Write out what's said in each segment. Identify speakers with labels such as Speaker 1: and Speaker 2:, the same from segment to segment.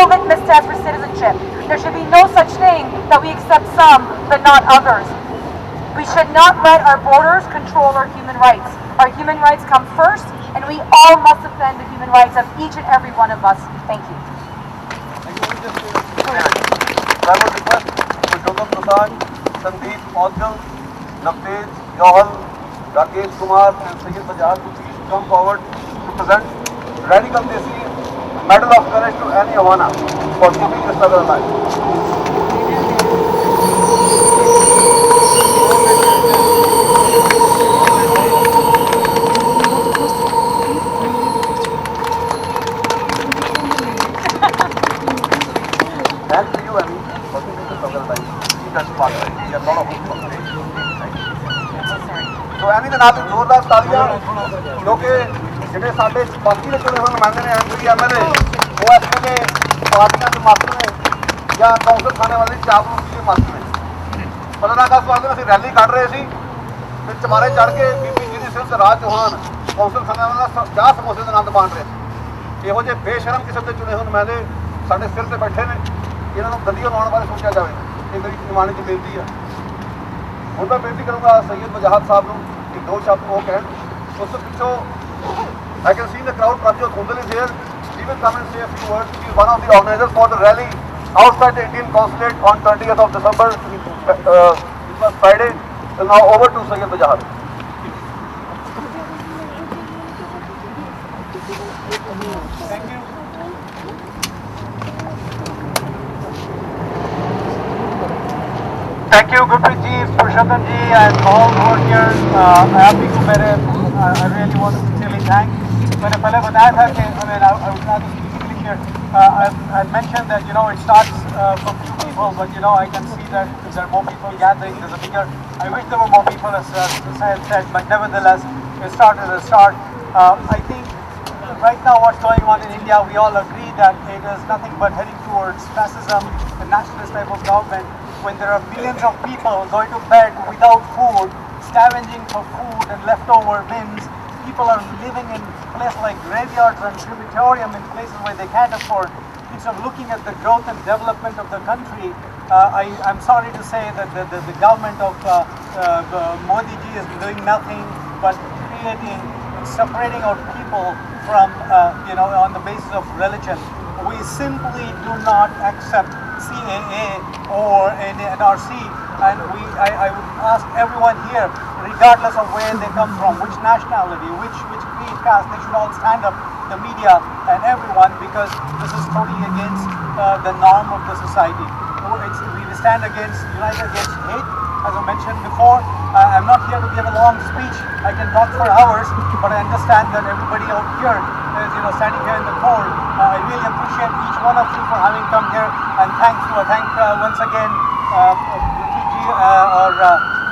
Speaker 1: litmus test for citizenship. There should be no such thing that we accept some but not others. We should not let our borders control our human rights. Our human rights come first, and we all must defend the human rights of each and every one of us. Thank you.
Speaker 2: I would request Purushottam Prasad, Sandeep Audgal, Navtej, Yohal, Rakesh Kumar and Sayyid Bajaj to please come forward to present Radical Desi Medal of Courage to Annie Awana for keeping the struggle alive. Thanks to you, Annie, for keeping the struggle alive. You can spark it. We have a lot of hope for today. So Annie ਦੇ ਨਾਲ ਜ਼ੋਰਦਾਰ ਤਾਲੀਆਂ ਕਿਉਂਕਿ ਜਿਹੜੇ ਸਾਡੇ ਬਾਕੀ ਦੇ ਚੁਣੇ ਹੋਏ ਨੁਮਾਇੰਦੇ ਨੇ ਐਮਪੀ ਐਮਐਲਏ ਉਹ ਇਸ ਵੇਲੇ ਪਾਰਟੀਆਂ ਦੇ ਮਸਤ ਨੇ ਜਾਂ ਕੌਂਸਲ ਖਾਣੇ ਵਾਲੇ ਚਾਪਲੂਸੀ ਦੇ ਮਸਤ ਨੇ 15 ਅਗਸਤ ਵਾਲੇ ਅਸੀਂ ਰੈਲੀ ਕੱਢ ਰਹੇ ਸੀ ਤੇ ਚਮਾਰੇ ਚੜ੍ਹ ਕੇ ਬੀਬੀ ਜੀ ਸਿੰਘ ਤੇ ਰਾਜ ਚੌਹਾਨ ਕੌਂਸਲ ਖਾਣੇ ਵਾਲਾ ਚਾਹ ਸਮੋਸੇ ਦਾ ਆਨੰਦ ਮਾਣ ਰਹੇ ਸੀ ਇਹੋ ਜਿਹੇ ਬੇਸ਼ਰਮ ਕਿਸਮ ਦੇ ਚੁਣੇ ਹੋਏ ਨੁਮਾਇੰਦੇ ਸਾਡੇ ਸਿਰ ਤੇ ਬੈਠੇ ਨੇ ਇਹਨਾਂ ਨੂੰ ਗੱਡੀਆਂ ਲਾਉਣ ਬਾਰੇ ਸੋਚਿਆ ਜਾਵੇ ਇਹ ਮੇਰੀ ਨਿਮਾਣੇ 'ਚ ਬੇਨਤੀ ਆ ਹੁਣ ਮੈਂ ਬੇਨਤੀ ਕਰੂੰਗਾ ਸੈਯਦ ਵਜਾਹਤ ਸਾਹਿਬ ਨੂੰ ਕਿ ਦੋ ਸ਼ਬਦ ਉਹ ਕਹਿਣ ਉਸ ਤੋਂ ਪਿੱਛੋਂ I can see the crowd. Prabjot Hundal is here. He will come and say a few words. He is one of the organizers for the rally outside the Indian consulate on 20th of December. It was Friday. So now over to Sayyid Bajahat.
Speaker 3: Thank you. Thank you, Gurpreet ji, Purushottam ji, and all who are here. Happy to I really want to sincerely thank. मैंने पहले बताया था कि I was not speaking here. I mentioned that it starts from few people, but I can see that there are more people gathering. There's a bigger. I wish there were more people, as Syed said, but nevertheless, it started as a start. I think right now what's going on in India, we all agree that it is nothing but heading towards fascism, a nationalist type of government. When there are millions of people going to bed without food, scavenging for food and leftover bins, people are living in places like graveyards and crematorium in places where they can't afford. Instead of looking at the growth and development of the country, I'm sorry to say that the government of Modi ji is doing nothing but creating and separating out people from, on the basis of religion. We simply do not accept CAA or NRC, and I would ask everyone here, regardless of where they come from, which nationality, which creed, caste, they should all stand up, the media and everyone, because this is totally against the norm of the society. We stand united against hate, as I mentioned before. I'm not here to give a long speech. I can talk for hours, but I understand that everybody out here is, standing here in the cold. I really appreciate each one of you for having come here, and thank once again Gurpreet ji or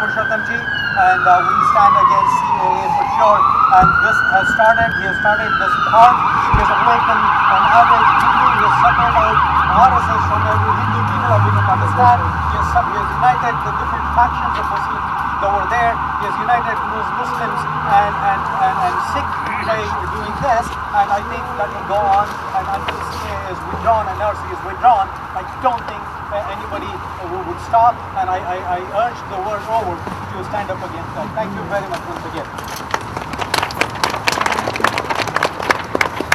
Speaker 3: Purushottam ji, and we stand against CAA for sure. And this has started. He has started this thought. He has awakened an average Hindu. He has separated out RSS from every Hindu. People are beginning to understand. He has united the different factions of Muslims that were there. He has united Muslims and Sikh by doing this, and I think that will go on, and until CAA is withdrawn and NRC is withdrawn, I don't think anybody would stop, and I urge the world over to stand up against that. Thank you very much once again.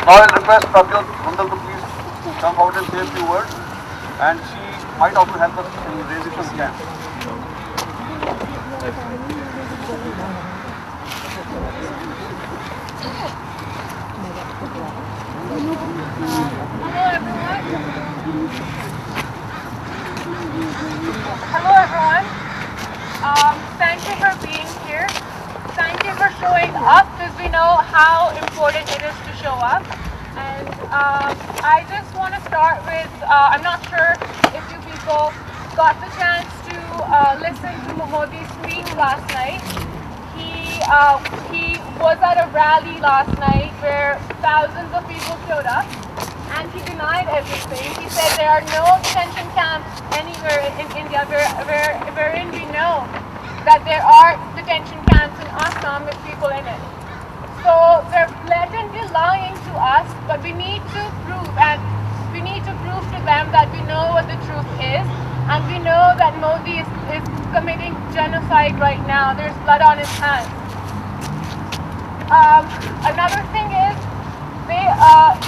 Speaker 2: Now I'll request Prabjot Hundal to please come out and say a few words, and she might also help us in raising some camp.
Speaker 1: Hello everyone. Thank you for being here. Thank you for showing up, because we know how important it is to show up. And I just want to start with, I'm not sure if you people got the chance to listen to Modi's speech last night. He was at a rally last night where thousands of people showed up, and he denied everything. He said there are no detention camps anywhere in India wherein we know that there are detention camps in Assam with people in it. So they're blatantly lying to us, but we need to prove to and we know that Modi is committing genocide right now. There's blood on his hands. Another thing is they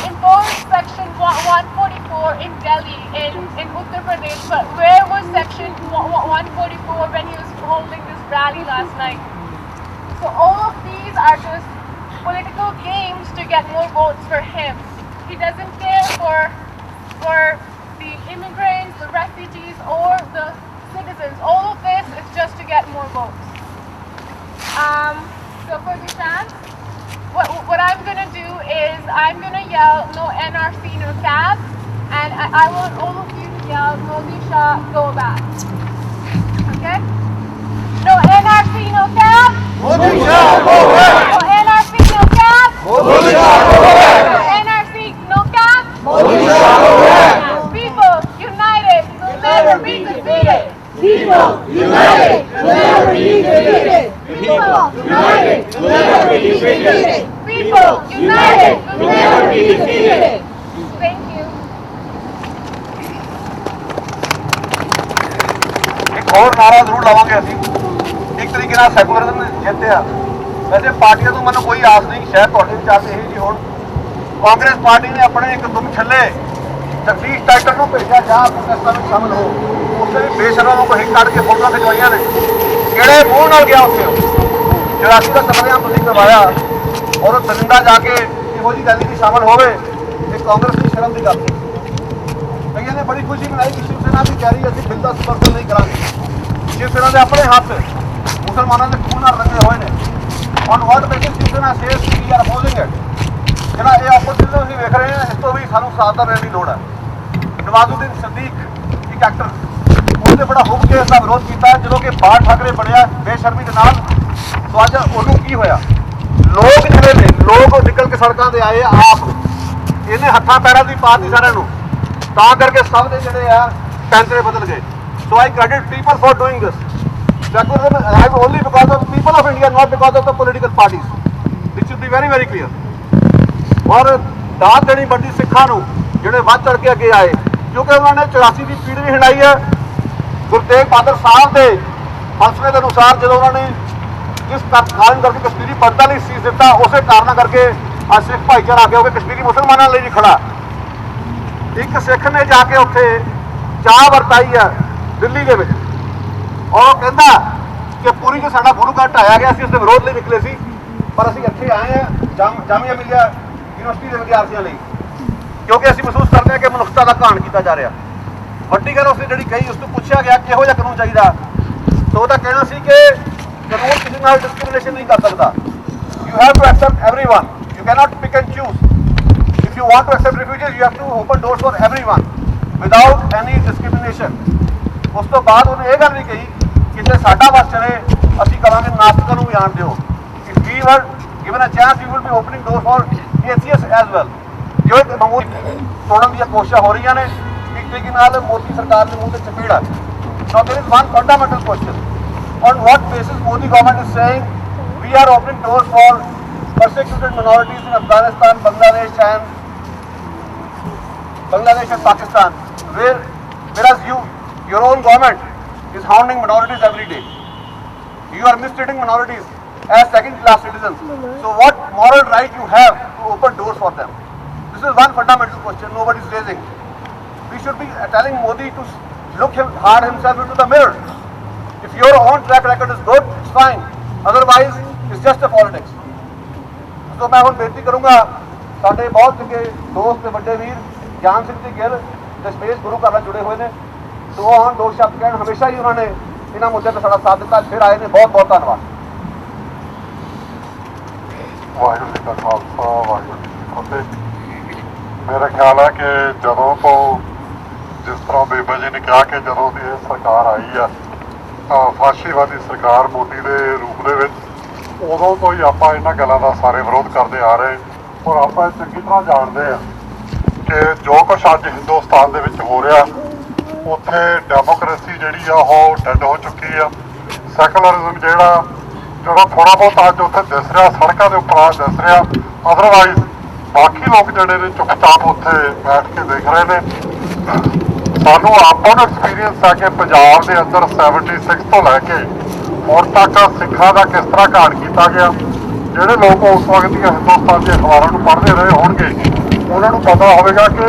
Speaker 1: imposed Section 144 in Delhi, in Uttar Pradesh, but where was Section 144 when he was holding this rally last night? So all of these are just political games to get more votes for him. He doesn't care for the immigrants, the refugees, or the citizens. All of this is just to get more votes. So for the chance, what I'm gonna do is I'm gonna yell no NRC, no cab, and I want all of you to yell Modi Shah, go back. Okay? No NRC, no cab.
Speaker 2: Modi Shah, go back.
Speaker 1: No NRC, no cab.
Speaker 2: Modi Shah, go back.
Speaker 1: No NRC, no cab.
Speaker 2: Modi Shah, go back.
Speaker 1: People united will never be defeated.
Speaker 4: People united will never be defeated.
Speaker 1: People united
Speaker 4: will never be defeated.
Speaker 1: People united will never be defeated. Thank you.
Speaker 2: ਇੱਕ ਹੋਰ ਨਾਰਾ ਜ਼ਰੂਰ ਲਾਵਾਂਗੇ ਅਸੀਂ, ਇੱਕ ਤਰੀਕੇ ਨਾਲ secularism ਜਿੱਤਿਆ। ਵੈਸੇ ਪਾਰਟੀਆਂ ਤੋਂ ਮੈਨੂੰ ਕੋਈ ਆਸ ਨਹੀਂ, ਸ਼ਾਇਦ ਤੁਹਾਡੇ ਵਿਚਾਰ ਤੇ ਇਹੀ ਜੀ ਹੋਣ। ਕਾਂਗਰਸ ਪਾਰਟੀ ਨੇ ਆਪਣੇ ਇੱਕ ਦੁਮ ਛੱਲੇ ਜਗਦੀਸ਼ ਟਾਈਟਲ ਨੂੰ ਭੇਜਿਆ, ਜਾ ਪ੍ਰੋਟੈਸਟਾਂ ਵਿੱਚ ਸ਼ਾਮਲ ਹੋ। ਉੱਥੇ ਵੀ ਬੇਸ਼ਰਮਾਂ ਨੂੰ ਕੋਈ ਕੱਢ ਕੇ ਫੋਟੋਆਂ ਖਿਚਵਾਈਆਂ ਨੇ। ਕਿਹੜੇ ਮੂੰਹ ਨਾਲ ਗਿਆ ਉੱਥੇ? 84 ਦਾ ਕਤਲੇਆਮ ਤੁਸੀਂ ਕਰਵਾਇਆ, ਔਰ ਦਰਿੰਦਾ ਜਾ ਕੇ ਇਹੋ ਜਿਹੀ ਰੈਲੀ 'ਚ ਸ਼ਾਮਲ ਹੋਵੇ, ਇਹ ਕਾਂਗਰਸ ਦੀ ਸ਼ਰਮ ਦੀ ਗੱਲ ਹੈ। ਕਈਆਂ ਨੇ ਬੜੀ ਖੁਸ਼ੀ ਮਨਾਈ ਕਿ ਸ਼ਿਵ ਸੈਨਾ ਵੀ ਕਹਿ ਰਹੀ ਅਸੀਂ ਬਿੱਲ ਦਾ ਸਮਰਥਨ ਨਹੀਂ ਕਰਾਂਗੇ। ਸ਼ਿਵ ਸੈਨਾ ਦੇ ਆਪਣੇ ਹੱਥ ਮੁਸਲਮਾਨਾਂ ਦੇ ਖੂਨ ਨਾਲ ਰੰਗੇ ਹੋਏ ਨੇ। On what basis Shiv Sena says we R ਅਪੋਜ਼ਿੰਗ it. ਜਿਹੜਾ ਇਹ ਆਪੋਜ਼ਿਸ਼ਨ ਅਸੀਂ ਵੇਖ ਰਹੇ ਹਾਂ, ਇਸ ਤੋਂ ਵੀ ਸਾਨੂੰ ਸਾਵਧਾਨ ਰਹਿਣ ਦੀ ਲੋੜ ਹੈ। ਨਵਾਜ਼ੁਦੀਨ ਸਦੀਕ ਇੱਕ ਐਕਟਰ, ਉਹਨੇ ਬੜਾ ਹੁੱਬ ਕੇ ਇਸ ਦਾ ਵਿਰੋਧ ਕੀਤਾ ਜਦੋਂ ਕਿ ਬਾਲ ਠਾਕਰੇ ਬਣਿਆ ਬੇਸ਼ਰਮੀ ਦੇ ਨਾਲ। ਸੋ ਅੱਜ ਉਹਨੂੰ ਕੀ ਹੋਇਆ? ਲੋਕ ਜਿਹੜੇ ਨੇ, ਲੋਕ ਨਿਕਲ ਕੇ ਸੜਕਾਂ ਤੇ ਆਏ ਆਪ, ਇਹਨੇ ਹੱਥਾਂ ਪੈਰਾਂ ਦੀ ਪਾਤੀ ਸਾਰਿਆਂ ਨੂੰ, ਤਾਂ ਕਰਕੇ ਸਭ ਦੇ ਜਿਹੜੇ ਆ ਪੈਂਤਰੇ ਬਦਲ ਗਏ। So I credit people for doing this. Secularism is only because of the people of India, not because of the political parties. It should be very, very clear. ਔਰ ਦਾਤ ਦੇਣੀ ਬੰਦੀ ਸਿੱਖਾਂ ਨੂੰ ਜਿਹੜੇ ਵੱਧ ਚੜ ਕੇ ਅੱਗੇ ਆਏ, ਕਿਉਂਕਿ ਉਹਨਾਂ ਨੇ 84 ਦੀ ਪੀੜ ਵੀ ਹੰਡਾਈ ਹੈ। ਗੁਰੂ ਤੇਗ ਬਹਾਦਰ ਸਾਹਿਬ ਦੇ ਫਲਸਫੇ ਦੇ ਅਨੁਸਾਰ ਜਦੋਂ ਉਹਨਾਂ ਨੇ ਜਿਸ ਕਾਰਨ ਕਰਕੇ ਕਸ਼ਮੀਰੀ ਪੰਡਤਾਂ ਲਈ ਸੀਸ ਦਿੱਤਾ, ਉਸੇ ਕਾਰਨ ਕਰਕੇ ਅੱਜ ਸਿੱਖ ਭਾਈਚਾਰਾ ਅੱਗੇ ਹੋ ਕੇ ਕਸ਼ਮੀਰੀ ਮੁਸਲਮਾਨਾਂ ਲਈ ਵੀ ਖੜਾ। ਇੱਕ ਸਿੱਖ ਨੇ ਜਾ ਕੇ ਉੱਥੇ ਚਾਹ ਵਰਤਾਈ ਆ ਦਿੱਲੀ ਦੇ ਵਿੱਚ, ਔਰ ਉਹ ਕਹਿੰਦਾ ਕਿ ਪੂਰੀ ਜੋ ਸਾਡਾ ਗੁਰੂ ਘਰ ਢਾਇਆ ਗਿਆ ਸੀ, ਉਸ ਦੇ ਵਿਰੋਧ ਲਈ ਨਿਕਲੇ ਸੀ, ਪਰ ਅਸੀਂ ਇੱਥੇ ਆਏ ਹਾਂ ਜਾਮੀਆ ਮਿਲੀਆ ਯੂਨੀਵਰਸਿਟੀ ਦੇ ਵਿਦਿਆਰਥੀਆਂ ਲਈ, ਕਿਉਂਕਿ ਅਸੀਂ ਮਹਿਸੂਸ ਕਰਦੇ ਹਾਂ ਕਿ ਮਨੁੱਖਤਾ ਦਾ ਘਾਣ ਕੀਤਾ ਜਾ ਰਿਹਾ। ਵੱਡੀ ਗੱਲ ਉਸਨੇ ਜਿਹੜੀ ਕਹੀ, ਉਸ ਤੋਂ ਪੁੱਛਿਆ ਗਿਆ ਕਿਹੋ ਜਿਹਾ ਕਾਨੂੰਨ ਚਾਹੀਦਾ, ਤਾਂ ਉਹਦਾ ਕਹਿਣਾ ਸੀ ਕਿ ਕਾਨੂੰਨ ਕਿਸੇ ਨਾਲ ਡਿਸਕ੍ਰਿਮੀਨੇਸ਼ਨ ਨਹੀਂ ਕਰ ਸਕਦਾ। You have to accept everyone, you cannot pick and choose. If you want to accept refugees, you have to open doors for everyone without any discrimination. ਉਸ ਤੋਂ ਬਾਅਦ ਉਹਨੇ ਇਹ ਗੱਲ ਵੀ ਕਹੀ ਕਿ ਜੇ ਸਾਡਾ ਵਸ ਚਲੇ, ਅਸੀਂ ਕਹਾਂਗੇ ਨਾਸਤਿਕਾਂ ਨੂੰ ਵੀ ਆਉਣ ਦਿਓ। If we were given a chance, we will be opening doors for atheists as well. ਜੋ ਇੱਕ ਮਾਮੂਲ ਤੋੜਨ ਦੀਆਂ ਕੋਸ਼ਿਸ਼ਾਂ ਹੋ ਰਹੀਆਂ ਨੇ, ਇੱਕ ਤਰੀਕੇ ਨਾਲ ਮੋਦੀ ਸਰਕਾਰ ਦੇ ਮੂੰਹ ਤੇ ਚਪੇੜ ਹੈ। Now there is one fundamental question. On what basis Modi government is saying we are opening doors for persecuted minorities in Afghanistan, Bangladesh and Pakistan, whereas your own government is hounding minorities every day. You are mistreating minorities as second-class citizens. So what moral right you have to open doors for them? This is one fundamental question nobody is raising. We should be telling Modi to look hard himself into the mirror. If your own track record is good, it's fine. Otherwise, it's just a politics. So मैं ਹੁਣ ਬੇਨਤੀ ਕਰੂੰਗਾ, ਸਾਡੇ ਬਹੁਤ ਚੰਗੇ ਦੋਸਤ ਤੇ ਵੱਡੇ ਵੀਰ ਗਿਆਨ ਸਿੰਘ ਜੀ ਗਿੱਲ ਤੇ ਸਪੇਸ ਗੁਰੂ ਘਰ ਨਾਲ ਜੁੜੇ ਹੋਏ ਨੇ, ਸੋ ਉਹ ਹੁਣ ਦੋ ਸ਼ਬਦ ਕਹਿਣ। ਹਮੇਸ਼ਾ ਹੀ ਉਹਨਾਂ ਨੇ ਇਹਨਾਂ ਮੁੱਦਿਆਂ 'ਤੇ ਸਾਡਾ ਸਾਥ ਦਿੱਤਾ, ਫਿਰ ਆਏ ਨੇ। ਬਹੁਤ ਬਹੁਤ ਧੰਨਵਾਦ।
Speaker 5: ਵਾਹਿਗੁਰੂ ਜੀ ਕਾ ਖਾਲਸਾ, ਵਾਹਿਗੁਰੂ ਜੀ ਕੀ ਫਤਿਹ। ਮੇਰਾ ਖਿਆਲ ਹੈ ਕਿ ਜਦੋਂ ਤੋਂ ਜਿਸ ਤਰ੍ਹਾਂ ਬੇਬਾ ਜੀ ਨੇ ਕਿਹਾ ਕਿ ਜਦੋਂ ਦੀ ਇਹ ਸਰਕਾਰ ਆਈ ਆ, ਫਾਸ਼ੀਵਾਦੀ ਸਰਕਾਰ ਮੋਦੀ ਦੇ ਰੂਪ ਦੇ ਵਿੱਚ, ਉਦੋਂ ਤੋਂ ਹੀ ਆਪਾਂ ਇਹਨਾਂ ਗੱਲਾਂ ਦਾ ਸਾਰੇ ਵਿਰੋਧ ਕਰਦੇ ਆ ਰਹੇ। ਔਰ ਆਪਾਂ ਚੰਗੀ ਤਰ੍ਹਾਂ ਜਾਣਦੇ ਹਾਂ ਕਿ ਜੋ ਕੁਛ ਅੱਜ ਹਿੰਦੁਸਤਾਨ ਦੇ ਵਿੱਚ ਹੋ ਰਿਹਾ, ਉੱਥੇ ਡੈਮੋਕ੍ਰੇਸੀ ਜਿਹੜੀ ਆ ਉਹ ਡੈਡ ਹੋ ਚੁੱਕੀ ਆ। ਸੈਕੂਲਰਿਜ਼ਮ ਜਿਹੜਾ ਥੋੜ੍ਹਾ ਬਹੁਤ ਅੱਜ ਉੱਥੇ ਦਿਸ ਰਿਹਾ, ਸੜਕਾਂ ਦੇ ਉੱਪਰ ਅੱਜ ਦਿਸ ਰਿਹਾ, ਅਦਰਵਾਈਜ਼ ਬਾਕੀ ਲੋਕ ਜਿਹੜੇ ਨੇ ਚੁੱਪਚਾਪ ਉੱਥੇ ਬੈਠ ਕੇ ਦੇਖ ਰਹੇ ਨੇ। ਸਾਨੂੰ ਆਪਾਂ ਨੂੰ ਐਕਸਪੀਰੀਅੰਸ ਹੈ ਕਿ ਪੰਜਾਬ ਦੇ ਅੰਦਰ 76 ਤੋਂ ਲੈ ਕੇ ਹੁਣ ਤੱਕ ਸਿੱਖਾਂ ਦਾ ਕਿਸ ਤਰ੍ਹਾਂ ਘਾਣ ਕੀਤਾ ਗਿਆ। ਜਿਹੜੇ ਲੋਕ ਉਸ ਵਕਤ ਦੀਆਂ ਹਿੰਦੁਸਤਾਨ ਦੇ ਅਖਬਾਰਾਂ ਨੂੰ ਪੜ੍ਹਦੇ ਰਹੇ ਹੋਣਗੇ ਉਹਨਾਂ ਨੂੰ ਪਤਾ ਹੋਵੇਗਾ ਕਿ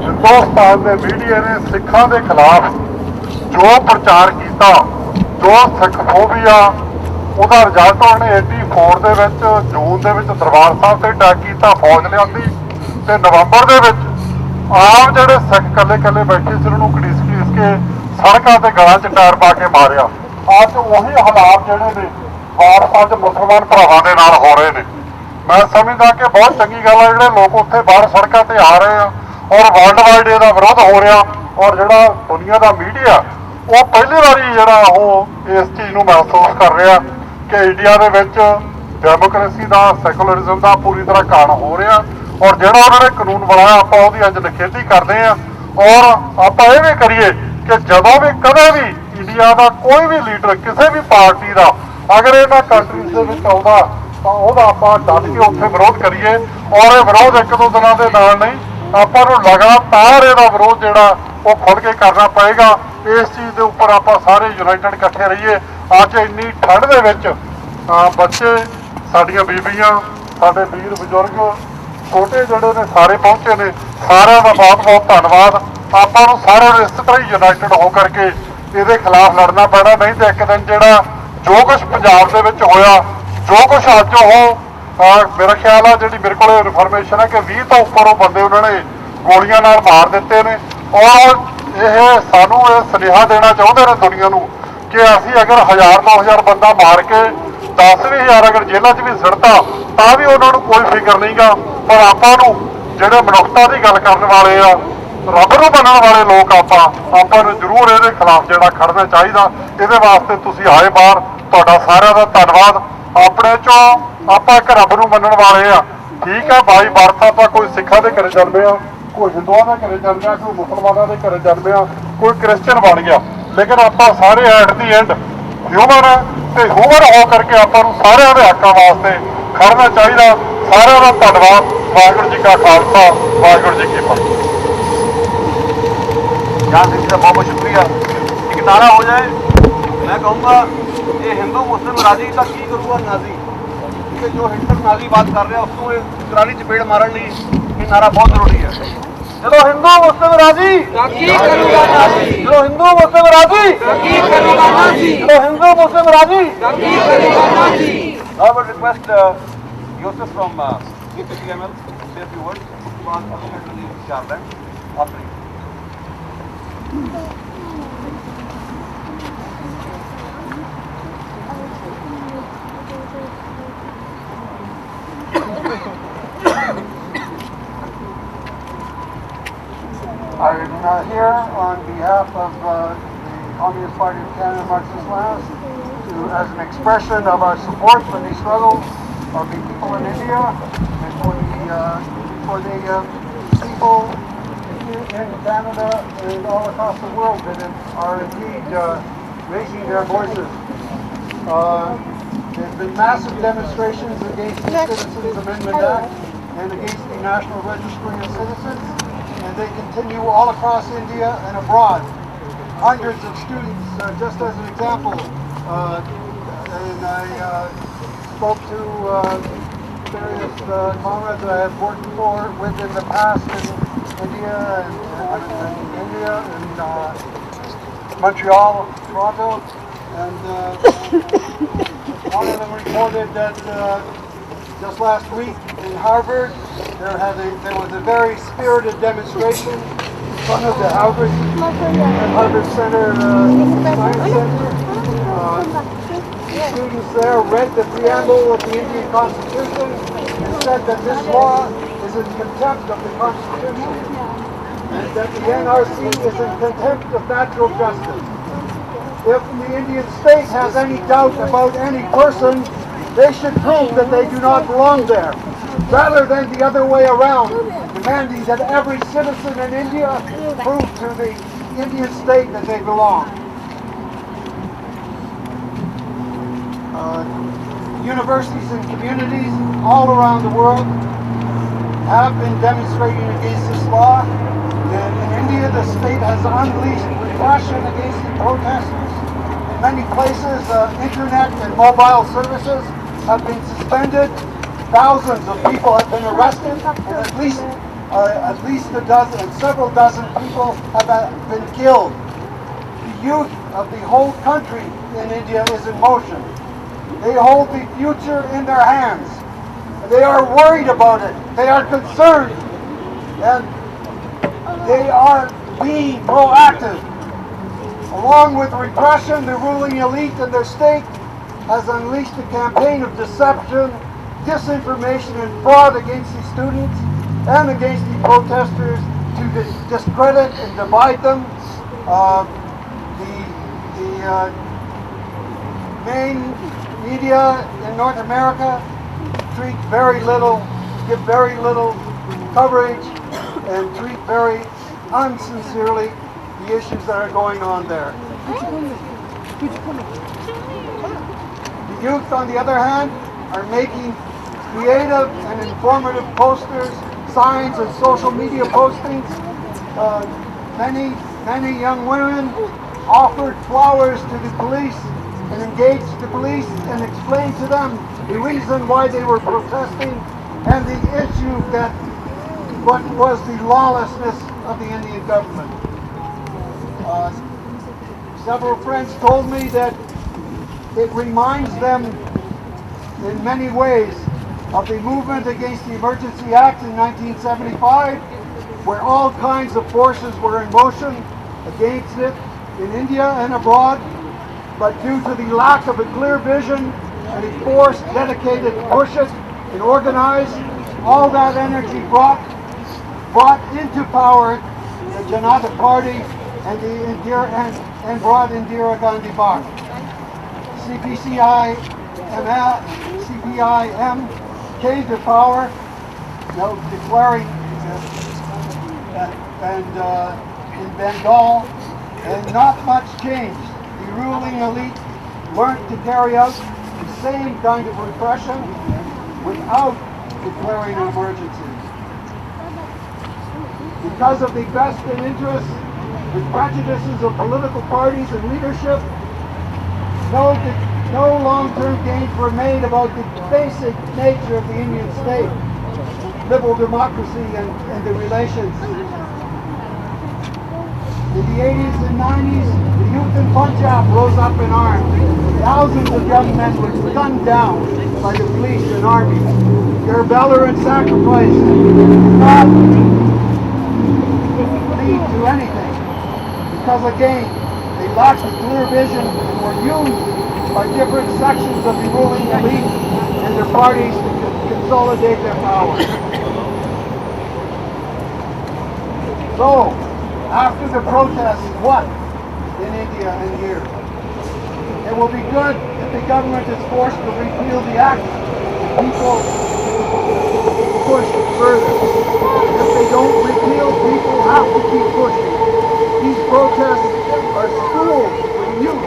Speaker 5: ਹਿੰਦੁਸਤਾਨ ਦੇ ਮੀਡੀਆ ਨੇ ਸਿੱਖਾਂ ਦੇ ਖਿਲਾਫ ਜੋ ਪ੍ਰਚਾਰ ਕੀਤਾ, ਜੋ ਸਿੱਖ ਫੋਬੀਆ, ਉਹਦਾ ਰਿਜ਼ਲਟ ਉਹਨੇ 84 ਦੇ ਵਿੱਚ ਜੂਨ ਦੇ ਵਿੱਚ ਦਰਬਾਰ ਸਾਹਿਬ ਤੇ ਅਟੈਕ ਕੀਤਾ, ਫੌਜ ਲਿਆਂਦੀ ਤੇ ਨਵੰਬਰ ਦੇ ਵਿੱਚ ਆਮ ਜਿਹੜੇ ਸਿੱਖ ਇਕੱਲੇ ਬੈਠੇ ਸੀ ਉਹਨਾਂ ਨੂੰ ਘੜੀਸ ਕੇ ਸੜਕਾਂ ਤੇ ਗਲਾਂ 'ਚ ਟਾਇਰ ਪਾ ਕੇ ਮਾਰਿਆ। ਅੱਜ ਉਹੀ ਹਾਲਾਤ ਜਿਹੜੇ ਨੇ ਭਾਰਤ ਮੁਸਲਮਾਨ ਭਰਾਵਾਂ ਦੇ ਨਾਲ ਹੋ ਰਹੇ ਨੇ। ਮੈਂ ਸਮਝਦਾ ਕਿ ਬਹੁਤ ਚੰਗੀ ਗੱਲ ਹੈ ਜਿਹੜੇ ਲੋਕ ਉੱਥੇ ਬਾਹਰ ਸੜਕਾਂ ਤੇ ਆ ਰਹੇ ਆ ਔਰ ਵਰਲਡ ਵਾਈਡ ਇਹਦਾ ਵਿਰੋਧ ਹੋ ਰਿਹਾ ਔਰ ਜਿਹੜਾ ਦੁਨੀਆ ਦਾ ਮੀਡੀਆ ਉਹ ਪਹਿਲੀ ਵਾਰੀ ਜਿਹੜਾ ਉਹ ਇਸ ਚੀਜ਼ ਨੂੰ ਮਹਿਸੂਸ ਕਰ ਰਿਹਾ ਕਿ ਇੰਡੀਆ ਦੇ ਵਿੱਚ ਡੈਮੋਕ੍ਰੇਸੀ ਦਾ, ਸੈਕੂਲਰਿਜ਼ਮ ਦਾ ਪੂਰੀ ਤਰ੍ਹਾਂ ਘਾਣ ਹੋ ਰਿਹਾ ਔਰ ਜਿਹੜਾ ਉਹਨਾਂ ਨੇ ਕਾਨੂੰਨ ਬਣਾਇਆ ਆਪਾਂ ਉਹਦੀ ਅੱਜ ਨਿਖੇਧੀ ਕਰਦੇ ਹਾਂ। ਔਰ ਆਪਾਂ ਇਹ ਵੀ ਕਰੀਏ ਕਿ ਜਦੋਂ ਵੀ ਕਦੇ ਵੀ ਇੰਡੀਆ ਦਾ ਕੋਈ ਵੀ ਲੀਡਰ ਕਿਸੇ ਵੀ ਪਾਰਟੀ ਦਾ ਅਗਰ ਇਹਨਾਂ ਕੰਟਰੀਜ਼ ਦੇ ਵਿੱਚ ਆਉਂਦਾ ਤਾਂ ਉਹਦਾ ਆਪਾਂ ਡਟ ਕੇ ਉੱਥੇ ਵਿਰੋਧ ਕਰੀਏ ਔਰ ਇਹ ਵਿਰੋਧ ਇੱਕ ਦੋ ਦਿਨਾਂ ਦੇ ਨਾਲ ਨਹੀਂ, ਆਪਾਂ ਨੂੰ ਲਗਾਤਾਰ ਇਹਦਾ ਵਿਰੋਧ ਜਿਹੜਾ ਉਹ ਖੁੱਲ੍ਹ ਕੇ ਕਰਨਾ ਪਏਗਾ। ਇਸ ਚੀਜ਼ ਦੇ ਉੱਪਰ ਆਪਾਂ ਸਾਰੇ ਯੂਨਾਈਟਡ ਇਕੱਠੇ ਰਹੀਏ। ਅੱਜ ਇੰਨੀ ਠੰਡ ਦੇ ਵਿੱਚ ਬੱਚੇ, ਸਾਡੀਆਂ ਬੀਬੀਆਂ, ਸਾਡੇ ਵੀਰ ਬਜ਼ੁਰਗ, ਛੋਟੇ ਜਿਹੜੇ ਨੇ ਸਾਰੇ ਪਹੁੰਚੇ ਨੇ, ਸਾਰਿਆਂ ਦਾ ਬਹੁਤ ਬਹੁਤ ਧੰਨਵਾਦ। ਆਪਾਂ ਨੂੰ ਸਾਰਿਆਂ ਨੂੰ ਇਸ ਤਰ੍ਹਾਂ ਹੀ ਯੂਨਾਈਟਡ ਹੋ ਕਰਕੇ ਇਹਦੇ ਖਿਲਾਫ ਲੜਨਾ ਪੈਣਾ, ਨਹੀਂ ਤਾਂ ਇੱਕ ਦਿਨ ਜਿਹੜਾ ਜੋ ਕੁਛ ਪੰਜਾਬ ਦੇ ਵਿੱਚ ਹੋਇਆ, ਜੋ ਕੁਛ ਅੱਜ ਉਹ ਮੇਰਾ ਖਿਆਲ ਆ ਜਿਹੜੀ ਮੇਰੇ ਕੋਲ ਇਨਫੋਰਮੇਸ਼ਨ ਹੈ ਕਿ 20 ਤੋਂ ਉੱਪਰ ਉਹ ਬੰਦੇ ਉਹਨਾਂ ਨੇ ਗੋਲੀਆਂ ਨਾਲ ਮਾਰ ਦਿੱਤੇ ਨੇ ਔਰ ਇਹ ਸਾਨੂੰ ਇਹ ਸੁਨੇਹਾ ਦੇਣਾ ਚਾਹੁੰਦੇ ਨੇ ਦੁਨੀਆ ਨੂੰ ਕਿ ਅਸੀਂ ਅਗਰ 1000-2000 ਬੰਦਾ ਮਾਰ ਕੇ 10,000 ਅਗਰ ਜੇਲ੍ਹਾਂ 'ਚ ਵੀ ਸਿੱਟਦਾ ਤਾਂ ਵੀ ਉਹਨਾਂ ਨੂੰ ਕੋਈ ਫਿਕਰ ਨਹੀਂਗਾ। ਪਰ ਆਪਾਂ ਨੂੰ ਜਿਹੜੇ ਮਨੁੱਖਤਾ ਦੀ ਗੱਲ ਕਰਨ ਵਾਲੇ ਆ, ਰੱਬ ਨੂੰ ਮੰਨਣ ਵਾਲੇ ਲੋਕ ਆਪਾਂ ਨੂੰ ਜ਼ਰੂਰ ਇਹਦੇ ਖਿਲਾਫ ਜਿਹੜਾ ਖੜਨਾ ਚਾਹੀਦਾ। ਇਹਦੇ ਵਾਸਤੇ ਤੁਸੀਂ ਆਏ ਬਾਹਰ, ਤੁਹਾਡਾ ਸਾਰਿਆਂ ਦਾ ਧੰਨਵਾਦ। ਆਪਣੇ ਚੋਂ ਆਪਾਂ ਇੱਕ ਰੱਬ ਨੂੰ ਮੰਨਣ ਵਾਲੇ ਆ, ਠੀਕ ਹੈ ਬਾਈ ਬਰਥ ਆਪਾਂ ਕੋਈ ਸਿੱਖਾਂ ਦੇ ਘਰੇ ਜਨਮੇ ਆ, ਕੋਈ ਹਿੰਦੂਆਂ ਦੇ ਘਰੇ ਜਨਮਿਆ, ਕੋਈ ਮੁਸਲਮਾਨਾਂ ਦੇ ਘਰੇ ਜਨਮਿਆ, ਕੋਈ ਕ੍ਰਿਸਚਨ ਬਣ ਗਿਆ, ਲੇਕਿਨ ਆਪਾਂ ਸਾਰੇ ਐਟ ਦੀ ਐਂਡ ਹਿਊਮਨ ਹੈ ਤੇ ਹਿਊਮਨ ਹੋ ਕਰਕੇ ਆਪਾਂ ਨੂੰ ਸਾਰਿਆਂ ਦੇ ਹੱਕਾਂ ਵਾਸਤੇ ਖੜਨਾ ਚਾਹੀਦਾ। ਸਾਰਿਆਂ ਦਾ ਧੰਨਵਾਦ। ਵਾਹਿਗੁਰੂ ਜੀ ਕਾ ਖਾਲਸਾ, ਵਾਹਿਗੁਰੂ ਜੀ ਕੀ ਫਤਿਹ।
Speaker 2: जान सिंह जी का बहुत बहुत शुक्रिया। एक नारा हो जाए, मैं कहूँगा ये हिंदू मुस्लिम राजी का की करूँगा नाजी, क्योंकि जो हिटलर नाजी बात कर रहे हैं उसको पुरानी चपेट मारने लिए ये नारा बहुत जरूरी है। चलो हिंदू मुस्लिम राजी, चलो हिंदू मुस्लिम राजी, चलो हिंदू मुस्लिम राजी। I would request Yusuf from CPTML to say a few words. After you.
Speaker 3: I'm here on behalf of the Communist Party of Canada Marxist-Leninist as an expression of our support for the struggles of the people in India and for the people in Canada and all across the world that are indeed raising their voices. There have been massive demonstrations against the Citizens Amendment Act and against the National Registry of Citizens, and they continue all across India and abroad. Hundreds of students, just as an example, and I spoke to various comrades that I have worked with in the past in India and Montreal, Toronto, and one of them reported that just last week in Harvard there was a very spirited demonstration in front of the Harvard Center Science Center. Students there read the preamble of the Indian Constitution and said that this law is in contempt of the Constitution and that the NRC is in contempt of natural justice. If the Indian state has any doubt about any person, they should prove that they do not belong there, rather than the other way around, demanding that every citizen in India prove to the Indian state that they belong. Universities and communities all around the world have been demonstrating against this law. And in India, the state has unleashed repression against the protesters. In many places, internet and mobile services have been suspended. Thousands of people have been arrested, and at least a dozen, several dozen people have been killed. The youth of the whole country in India is in motion. They hold the future in their hands. They are worried about it. They are concerned. And they are being proactive. Along with repression, the ruling elite in their state has unleashed a campaign of deception, disinformation, and fraud against the students and against the protesters to discredit and divide them. The main media in North America give very little coverage and treat very unsincerely the issues that are going on there. The youth, on the other hand, are making creative and informative posters, signs, and social media postings. Many young women offered flowers to the police and engaged the police and explained to them the reason why they were protesting and the issue that what was the lawlessness of the Indian government. Several friends told me that it reminds them in many ways of the movement against the Emergency Act in 1975, where all kinds of forces were in motion against it in India and abroad, but due to the lack of a clear vision and a force dedicated to push it and organize, all that energy brought into power the Janata Party and brought Indira Gandhi back. CPIM came to power, declaring in Bengal, and not much changed. The ruling elite learned to carry out the same kind of repression without declaring an emergency. Because of the vested interests and prejudices of political parties and leadership, no long-term gains were made about the basic nature of the Indian state, liberal democracy and the relations. In the 80s and 90s, the youth in Punjab rose up in arms. Thousands of young men were gunned down by the police and army. Their valor and sacrifice did not lead to anything, because again, they lacked a clear vision and were used by different sections of the ruling elite and their parties to consolidate their power. So, after the protests, what in India and here? It will be good if the government is forced to repeal the act. People push further. If they don't repeal, people have to keep pushing. These protests are schools for youth,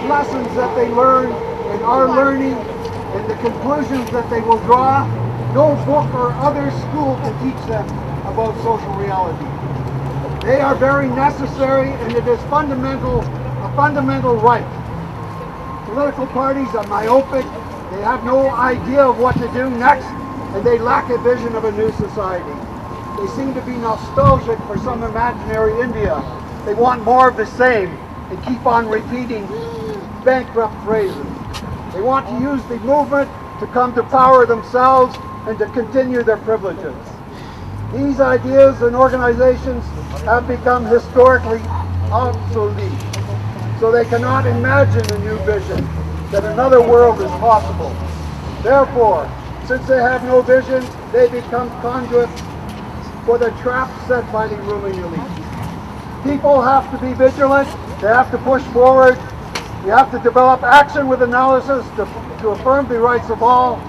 Speaker 3: lessons that they learn and are learning, and the conclusions that they will draw. No book or other school can teach them about social reality. They are very necessary, and it is a fundamental right. Political parties are myopic. They have no idea of what to do next, and they lack a vision of a new society. They seem to be nostalgic for some imaginary India. They want more of the same and keep on repeating bankrupt phrases. They want to use the movement to come to power themselves and to continue their privileges. These ideas and organizations have become historically obsolete, so they cannot imagine a new vision, that another world is possible. Therefore, since they have no vision, they become conduits for the trap set by the ruling elite. People have to be vigilant, they have to push forward, we have to develop action with analysis to affirm the rights of all.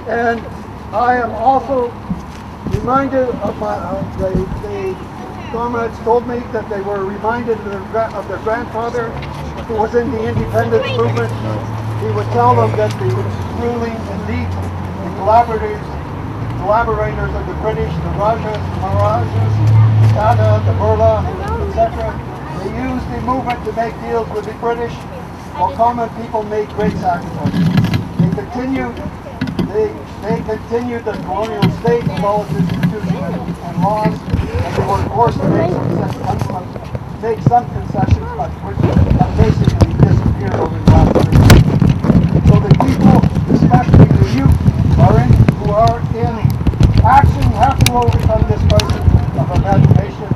Speaker 3: And I am also reminded of the comrades told me that they were reminded of their grandfather who was in the independence movement. He would tell them that the ruling elite, the collaborators of the British, the Rajas, the Maharajas, the Tata, the Birla, movement to make deals with the British, while common people made great sacrifices. They continued the colonial state with all its institutions and laws, and they were forced to make some concessions, but which have basically disappeared over the last 30 years. So the people, especially the youth, who are in action, have to overcome this crisis of imagination,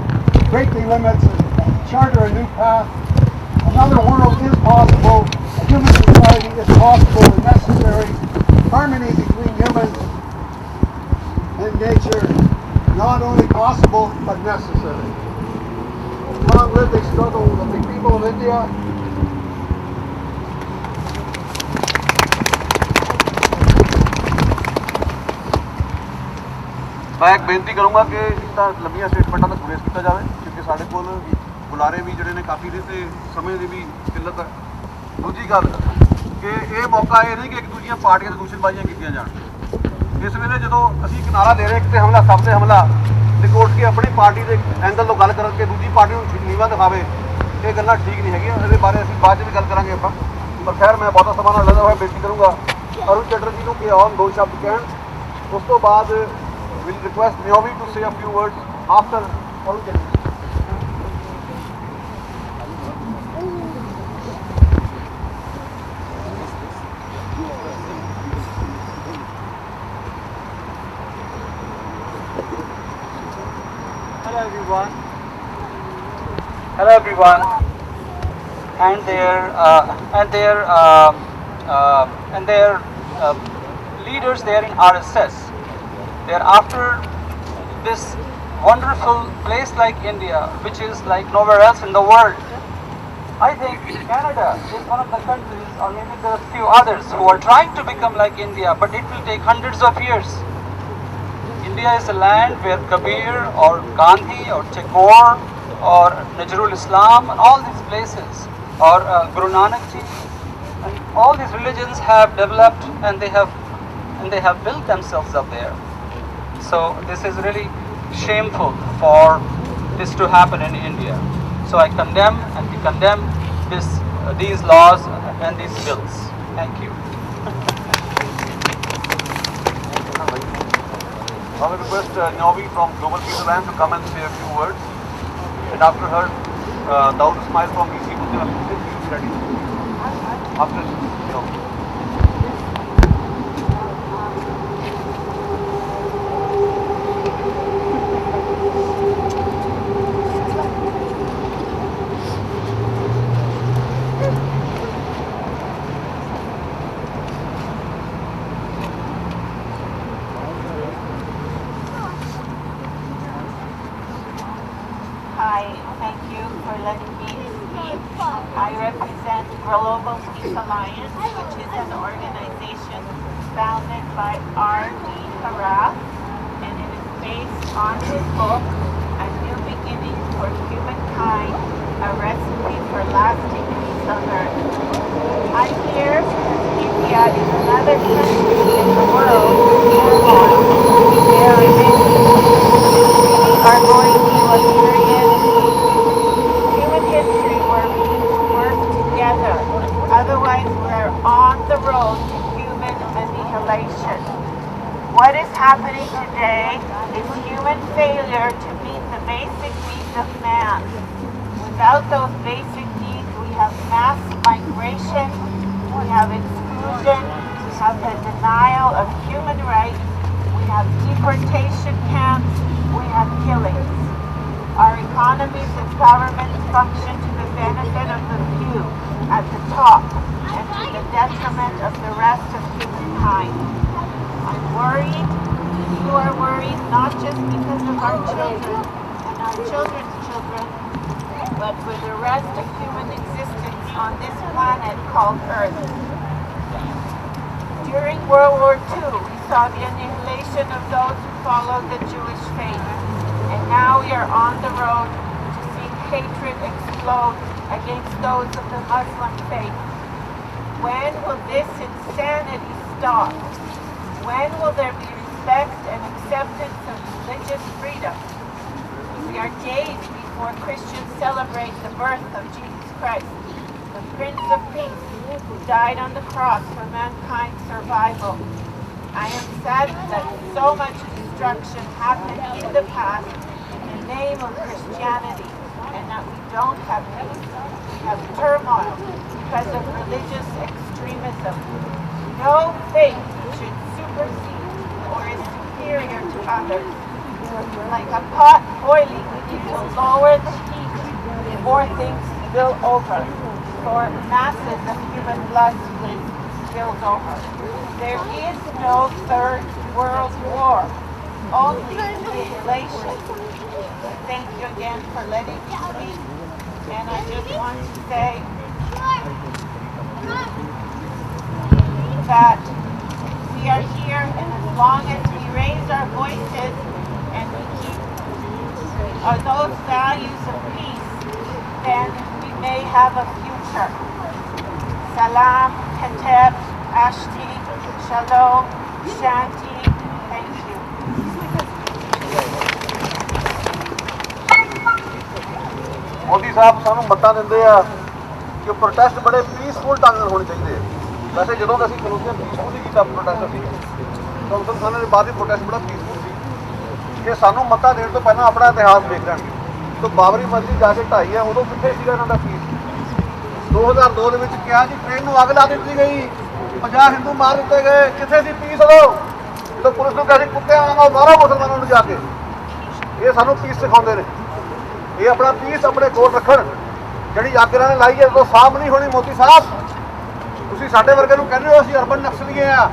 Speaker 3: break the limits, and charter a new path. Another world is possible. A human society is possible and necessary. Harmony between humans and nature, not only possible, but necessary. Long live the struggle of the people of India.
Speaker 2: मैं एक बेनती करूँगा कि इतना लंबिया स्टेटमेंटा तक गुरेज किया जाए क्योंकि साढ़े को बुलारे भी जोड़े ने काफ़ी ने तो समय की भी किल्लत है। दूजी गल कि ये मौका ये नहीं कि एक दूसरी पार्टियां दूषणबाजियां की जान। इस वेले जो असी एक नारा दे रहे एक हमला सब से हमला रिकॉर्ड के अपनी पार्टी के एंगल तो गल करके दूसरी पार्टी को नीवा दिखावे ये गल्लां ठीक नहीं है। ये बारे असीं बाद भी गल करांगे आपां, पर खैर मैं बहुता समा नाल लगा हुआ बेनती करूँगा अरुण चटर्जी को कि आउण 2 शब्द कहण। उस तो बाद विल रिक्वेस्ट न्योवी टू से a few words after Arun Chatterjee.
Speaker 6: Hello everyone, and their leaders there in RSS. They are after this wonderful place like India, which is like nowhere else in the world. I think Canada is one of the countries, or maybe there are a few others, who are trying to become like India, but it will take hundreds of years. India is a land where Kabir or Gandhi or Tagore or Najrul Islam and all these places, or Guru Nanak Ji, and all these religions have developed and they have built themselves up there. So this is really shameful for this to happen in India. So I condemn and we condemn these laws and these bills. Thank you.
Speaker 2: I will request Novi from Global Peace Alliance to come and say a few words. And after her, Daud Ismail from BC Muslim will be ready. After Novi.
Speaker 7: Hi, thank you for letting me speak. I represent Global Peace Alliance, which is an organization founded by R.D. Haraf, and it is based on his book, A New Beginning for Humankind, a recipe for lasting peace on earth. I'm here because India is another country in the world where many are going through a period human history where we work together. Otherwise, we're on the road to human annihilation. What is happening today is human failure to meet the basic needs of man. Without those basic needs, we have mass migration, we have exclusion, we have the denial of human rights, we have deportation camps, we have killings. Our economies and governments function to the benefit of the few at the top and to the detriment of the rest of humankind. I'm worried, you are worried, not just because of our children and our children's children, but for the rest of human existence on this planet called Earth. During World War II, we saw the annihilation of those who followed the Jewish faith. And now we are on the road to see hatred explode against those of the Muslim faith. When will this insanity stop? When will there be respect and acceptance of religious freedom? We are days where Christians celebrate the birth of Jesus Christ, the Prince of Peace, who died on the cross for mankind's survival. I am saddened that so much destruction happened in the past in the name of Christianity, and that we don't have peace. We have turmoil because of religious extremism. No faith should supersede or is superior to others. Like a pot boiling, we need to lower the heat before things spill over, or masses of human blood spills over. There is no third world war, only annihilation. Thank you again for letting me speak, and I just want to say that we are here, and as long as we raise our voices and we keep those values of peace, then we may have a future. Salam, Keteb, Ashti, Shalom, Shanti. Thank you.
Speaker 2: Modi ਸਾਹਿਬ ਸਾਨੂੰ ਮਤਾਂ ਦਿੰਦੇ ਆ ਕਿ protest ਬੜੇ peaceful ਢੰਗ ਨਾਲ ਹੋਣੇ ਚਾਹੀਦੇ ਆ। ਵੈਸੇ ਜਦੋਂ ਅਸੀਂ ਕਲੋਨੀਆਂ ਪੀਸਫੁਲ ਹੀ ਕੀਤਾ ਪ੍ਰੋਟੈਸਟ ਅਸੀਂ ਸੰਸਦ ਖਾਨੇ ਦੇ ਬਾਅਦ ਹੀ ਪ੍ਰੋਟੈਸਟ ਬੜਾ ਪੀਸਫੁਲ ਸੀ ਕਿ ਸਾਨੂੰ ਮਤਾਂ ਦੇਣ ਤੋਂ ਪਹਿਲਾਂ ਆਪਣਾ ਇਤਿਹਾਸ ਦੇਖ ਲੈਣਗੇ। ਤੋਂ ਬਾਬਰੀ ਮਸਜਿਦ ਜਾ ਕੇ ਢਾਈ ਹੈ, ਉਦੋਂ ਕਿੱਥੇ ਸੀਗਾ ਇਹਨਾਂ ਦਾ ਪੀਸ? 2002 ਦੇ ਵਿੱਚ ਕਿਹਾ ਜੀ ਟ੍ਰੇਨ ਨੂੰ ਅੱਗ ਲਾ ਦਿੱਤੀ ਗਈ, 50 ਹਿੰਦੂ ਮਾਰ ਦਿੱਤੇ ਗਏ, ਕਿੱਥੇ ਸੀ ਪੀਸ ਉਦੋਂ? ਜਦੋਂ ਪੁਲਿਸ ਨੂੰ ਕਹਿੰਦੇ ਕੁੱਤਿਆਂ ਵਾਂਗਾ ਮਾਰੋ ਮੁਸਲਮਾਨਾਂ ਨੂੰ ਜਾ ਕੇ। ਇਹ ਸਾਨੂੰ ਪੀਸ ਸਿਖਾਉਂਦੇ ਨੇ। ਇਹ ਆਪਣਾ ਪੀਸ ਆਪਣੇ ਕੋਲ ਰੱਖਣ। ਜਿਹੜੀ ਅੱਗ ਇਹਨਾਂ ਨੇ ਲਾਈ ਹੈ ਉਦੋਂ ਸਾਂਭ ਨਹੀਂ ਹੋਣੀ। ਮੋਦੀ ਸਾਹਿਬ ਤੁਸੀਂ ਸਾਡੇ ਵਰਗੇ ਨੂੰ ਕਹਿੰਦੇ ਹੋ ਅਸੀਂ ਅਰਬਨ ਨਕਸਲੀਏ ਆ,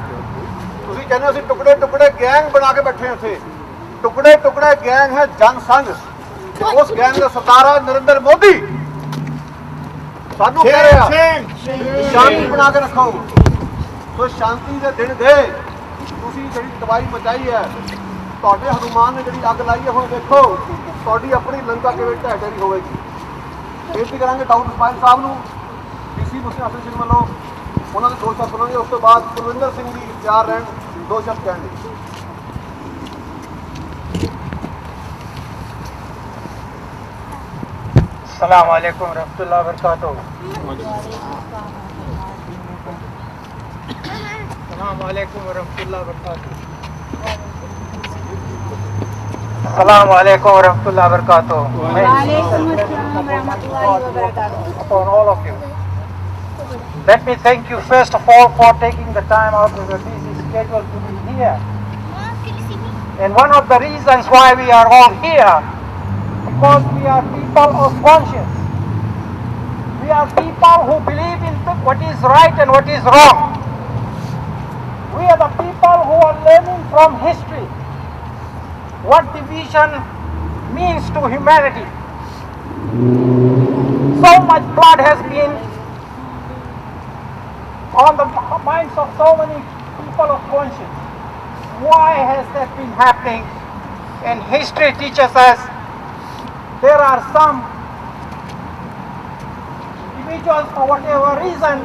Speaker 2: ਤੁਸੀਂ ਕਹਿੰਦੇ ਹੋ ਅਸੀਂ ਟੁਕੜੇ ਟੁਕੜੇ ਗੈਂਗ ਬਣਾ ਕੇ ਬੈਠੇ ਉੱਥੇ। ਟੁਕੜੇ ਟੁਕੜੇ ਗੈਂਗ ਹੈ ਜਨ ਸੰਘ, ਉਸ ਗੈਂਗ ਦਾ ਸਰਦਾਰ ਹੈ ਨਰਿੰਦਰ ਮੋਦੀ। ਸਾਨੂੰ ਕਹਿ ਰਿਹਾ ਸ਼ਾਂਤੀ ਬਣਾ ਕੇ ਰੱਖੋ। ਸੋ ਸ਼ਾਂਤੀ ਦੇ ਦਿਨ ਦੇ ਤੁਸੀਂ ਜਿਹੜੀ ਤਬਾਹੀ ਮਚਾਈ ਹੈ, ਤੁਹਾਡੇ ਹਨੂਮਾਨ ਨੇ ਜਿਹੜੀ ਅੱਗ ਲਾਈ ਹੈ, ਹੁਣ ਦੇਖੋ ਤੁਹਾਡੀ ਆਪਣੀ ਲੰਕਾ ਕਿਵੇਂ ਢਹਿ ਢੇਰੀ ਹੋਵੇਗੀ। ਬੇਨਤੀ ਕਰਾਂਗੇ ਡਾਕਟਰ ਸਮਾਈਲ ਸਾਹਿਬ ਨੂੰ, ਡੀਸੀ ਮੁਸਲਿਮ ਐਸੋਸੀਏਸ਼ਨ ਵੱਲੋਂ ਉਹਨਾਂ ਦੇ ਦੋ ਸ਼ਬਦ ਸੁਣਾਂਗੇ। ਉਸ ਤੋਂ ਬਾਅਦ ਕੁਲਵਿੰਦਰ ਸਿੰਘ ਜੀ ਤਿਆਰ ਰਹਿਣ, ਦੋ ਸ਼ਬਦ ਕਹਿਣਗੇ।
Speaker 3: अस्सलाम वालेकुम रहमतुल्लाहि व बरकातहू। अस्सलाम वालेकुम रहमतुल्लाहि व बरकातहू। अस्सलाम वालेकुम रहमतुल्लाहि व बरकातहू।
Speaker 4: वालेकुम अस्सलाम रहमतुल्लाहि व बरकातहू।
Speaker 3: Upon all of you, let me thank you first of all for taking the time out of your busy schedule to be here. And one of the reasons why we are all here, because we are people of conscience. We are people who believe in what is right and what is wrong. We are the people who are learning from history what division means to humanity. So much blood has been on the minds of so many people of conscience. Why has that been happening? And history teaches us there are some individuals, for whatever reason,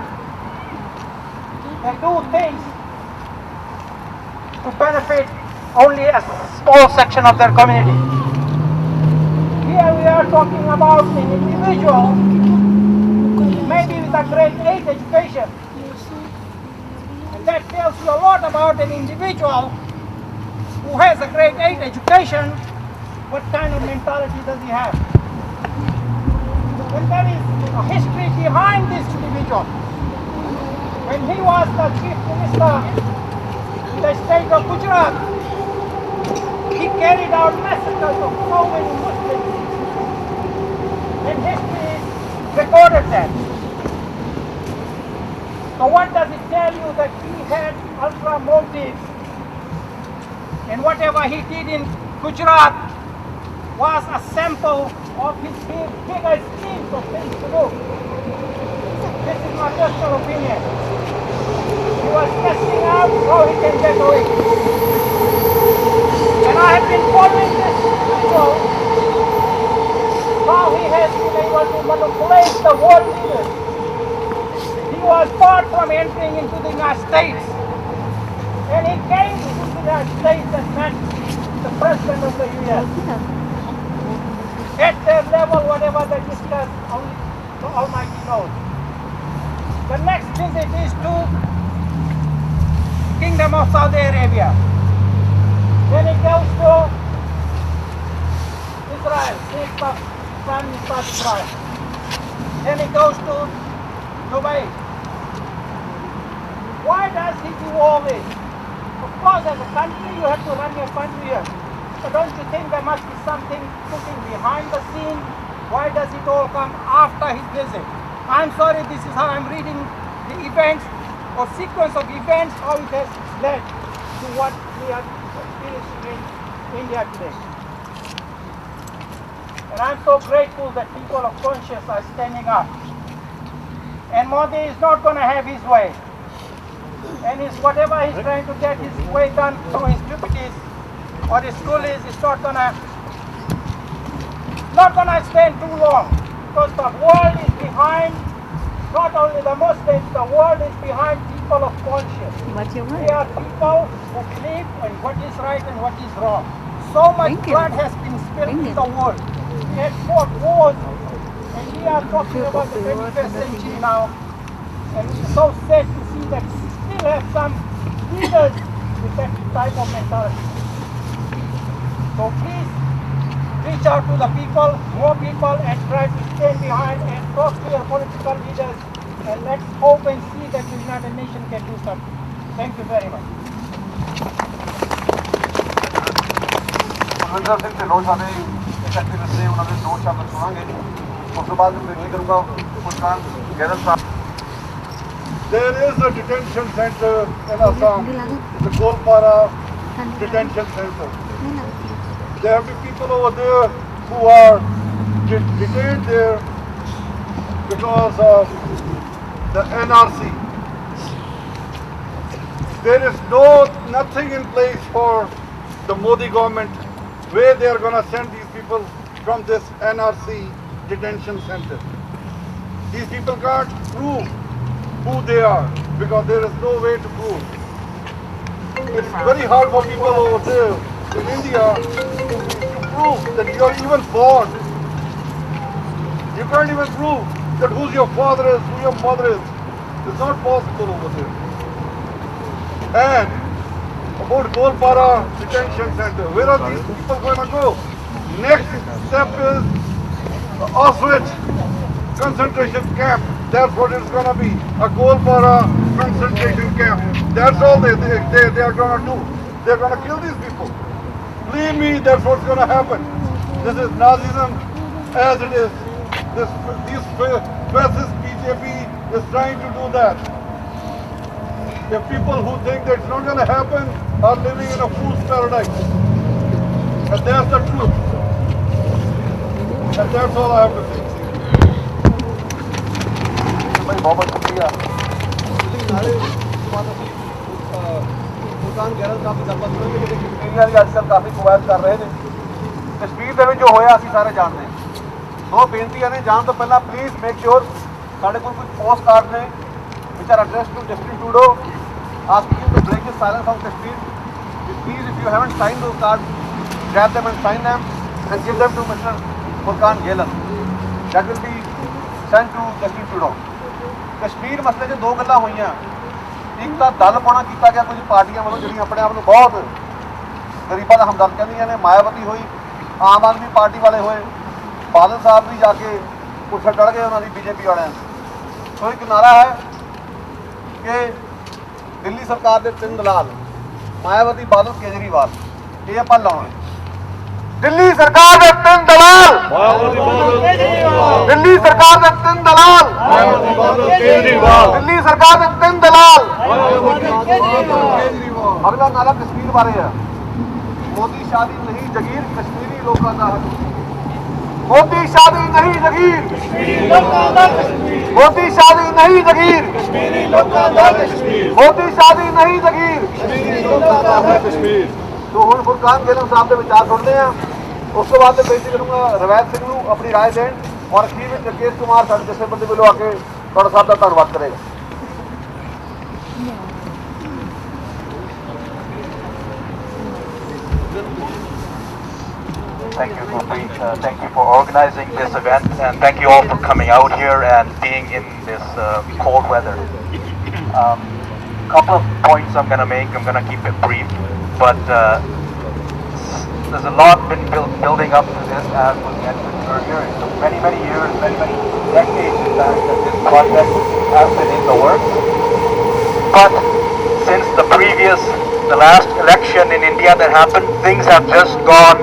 Speaker 3: they do things to benefit only a small section of their community. Here we are talking about an individual, maybe with a grade 8 education. And that tells you a lot about an individual who has a grade 8 education. What kind of mentality does he have? Well, there is a history behind this individual. When he was the chief minister in the state of Gujarat, he carried out massacres of so many Muslims. And history recorded that. So what does it tell you? That he had ultra motives. And whatever he did in Gujarat was a sample of his bigger schemes of things to do. This is my personal opinion. He was testing out how he can get away. And I have been following this individual, how he has been able to manipulate the world leaders. He was far from entering into the United States. And he came to the United States and met the President of the US. at their level, whatever they discuss, only the Almighty knows. The next visit is to Kingdom of Saudi Arabia. Then it goes to Israel, Prime Minister of Israel. Then it goes to Dubai. Why does he do all this? Of course, as a country, you have to run your country here. But don't you think there must be something cooking behind the scene? Why does it all come after his visit? I'm sorry, this is how I'm reading the events or sequence of events, how it has led to what we are experiencing in India today. And I'm so grateful that people of conscience are standing up. And Modi is not going to have his way. And whatever he's trying to get his way done through his deputies or his coolies is not gonna stand too long, because the world is behind, not only the Muslims, the world is behind people of conscience. They are people who believe in what is right and what is wrong. So much blood has been spilled in the world. We had fought wars, and we are talking about the 21st century now. And it's so sad to see that we still have some leaders with that type of mentality. So please reach out to the people, more people, and try to stand behind and talk to your political leaders. And let's hope and see that the United Nations can do something. Thank you very much.
Speaker 2: Surendra Singh Dhillon साडे activist ने उन्होंने दो शब्द सुनांगे उस तो बाद बेनती करूँगा मुस्कान गैरल साहब.
Speaker 5: There is a detention center in Assam, the Golpara detention center. There have been people over there who are detained there because of the NRC. There is nothing in place for the Modi government where they are going to send these people from this NRC detention center. These people can't prove who they are because there is no way to prove. It's very hard for people over there in India to prove that you are even born. You can't even prove that who your father is, who your mother is. It's not possible over there. And about Golpara detention center, where are these people going to go? Next step is the Auschwitz concentration camp. That's what it's going to be, a Golpara concentration camp. That's all they are going to do. They're going to kill these people. Believe me, that's what's going to happen. This is Nazism as it is. These fascist BJP is trying to do that. The people who think that it's not going to happen are living in a fool's paradise. And that's the truth. And that's all I have to say.
Speaker 2: बहुत शुक्रिया. मुल्तान गैरल साहब की गलबात सुनी कि कश्मीरियां भी आजकल काफ़ी कवायद कर रहे हैं. कश्मीर ਦੇ ਵਿੱਚ जो होया ਅਸੀਂ ਸਾਰੇ ਜਾਣਦੇ ਹਾਂ. दो बेनतियां ने जान तो पहला प्लीज़ मेक श्योर साढ़े को कुछ पोस्ट कार्ड ने which are addressed to Justin Trudeau asking him to break his silence on Kashmir. Please, if you haven't signed those cards, grab them and sign them and give them to Mr. Furkan Gelan. That will be sent to Justin Trudeau. Kashmir मसले 'ਚ दो गल्लां होईਆਂ. एक ਤਾਂ दल पाना ਕੀਤਾ ਗਿਆ कुछ पार्टियां ਵੱਲੋਂ ਜਿਹੜੀਆਂ ਆਪਣੇ ਆਪ ਨੂੰ बहुत गरीबां ਦਾ हमदर्द ਕਹਿੰਦੀਆਂ ਨੇ. मायावती ਹੋਈ, आम आदमी पार्टी वाले होए, बादल साहब भी जाके पुछ चढ़ गए उन्होंने बीजेपी वाले. तो एक नारा है कि दिल्ली सरकार के 3 दलाल मायावती, बादल, केजरीवाल, ये आप लाना. दिल्ली सरकार के 3 दलाल, दिल्ली सरकार के 3 दलाल, दिल्ली सरकार के 3 दलाल. अगला नारा कश्मीर बारे है. मोदी शादी नहीं जगीर, कश्मीरी लोगों का है. मोदी शादी नहीं जगीर, मोदी शादी नहीं जगीर, मोदी शादी नहीं जगीर. तो हम फुरकान गेलन साहब के विचार सुनते हैं. उस तो बाद बेनती करूँगा रवैत सिंह को अपनी राय दें और अखीर में जगेश कुमार साढ़े जथेबंदी वालों आके थोड़ा साहब का धन्यवाद करेगा.
Speaker 6: thank you, Gurpreet. Thank you for organizing this event, and thank you all for coming out here and being in this cold weather. Couple of points I'm going to make. I'm going to keep it brief, but there's a lot been building up to this, as was mentioned earlier. It took many years, many decades, in fact, that this project has been in the works. But since the last election in India that happened, things have just gone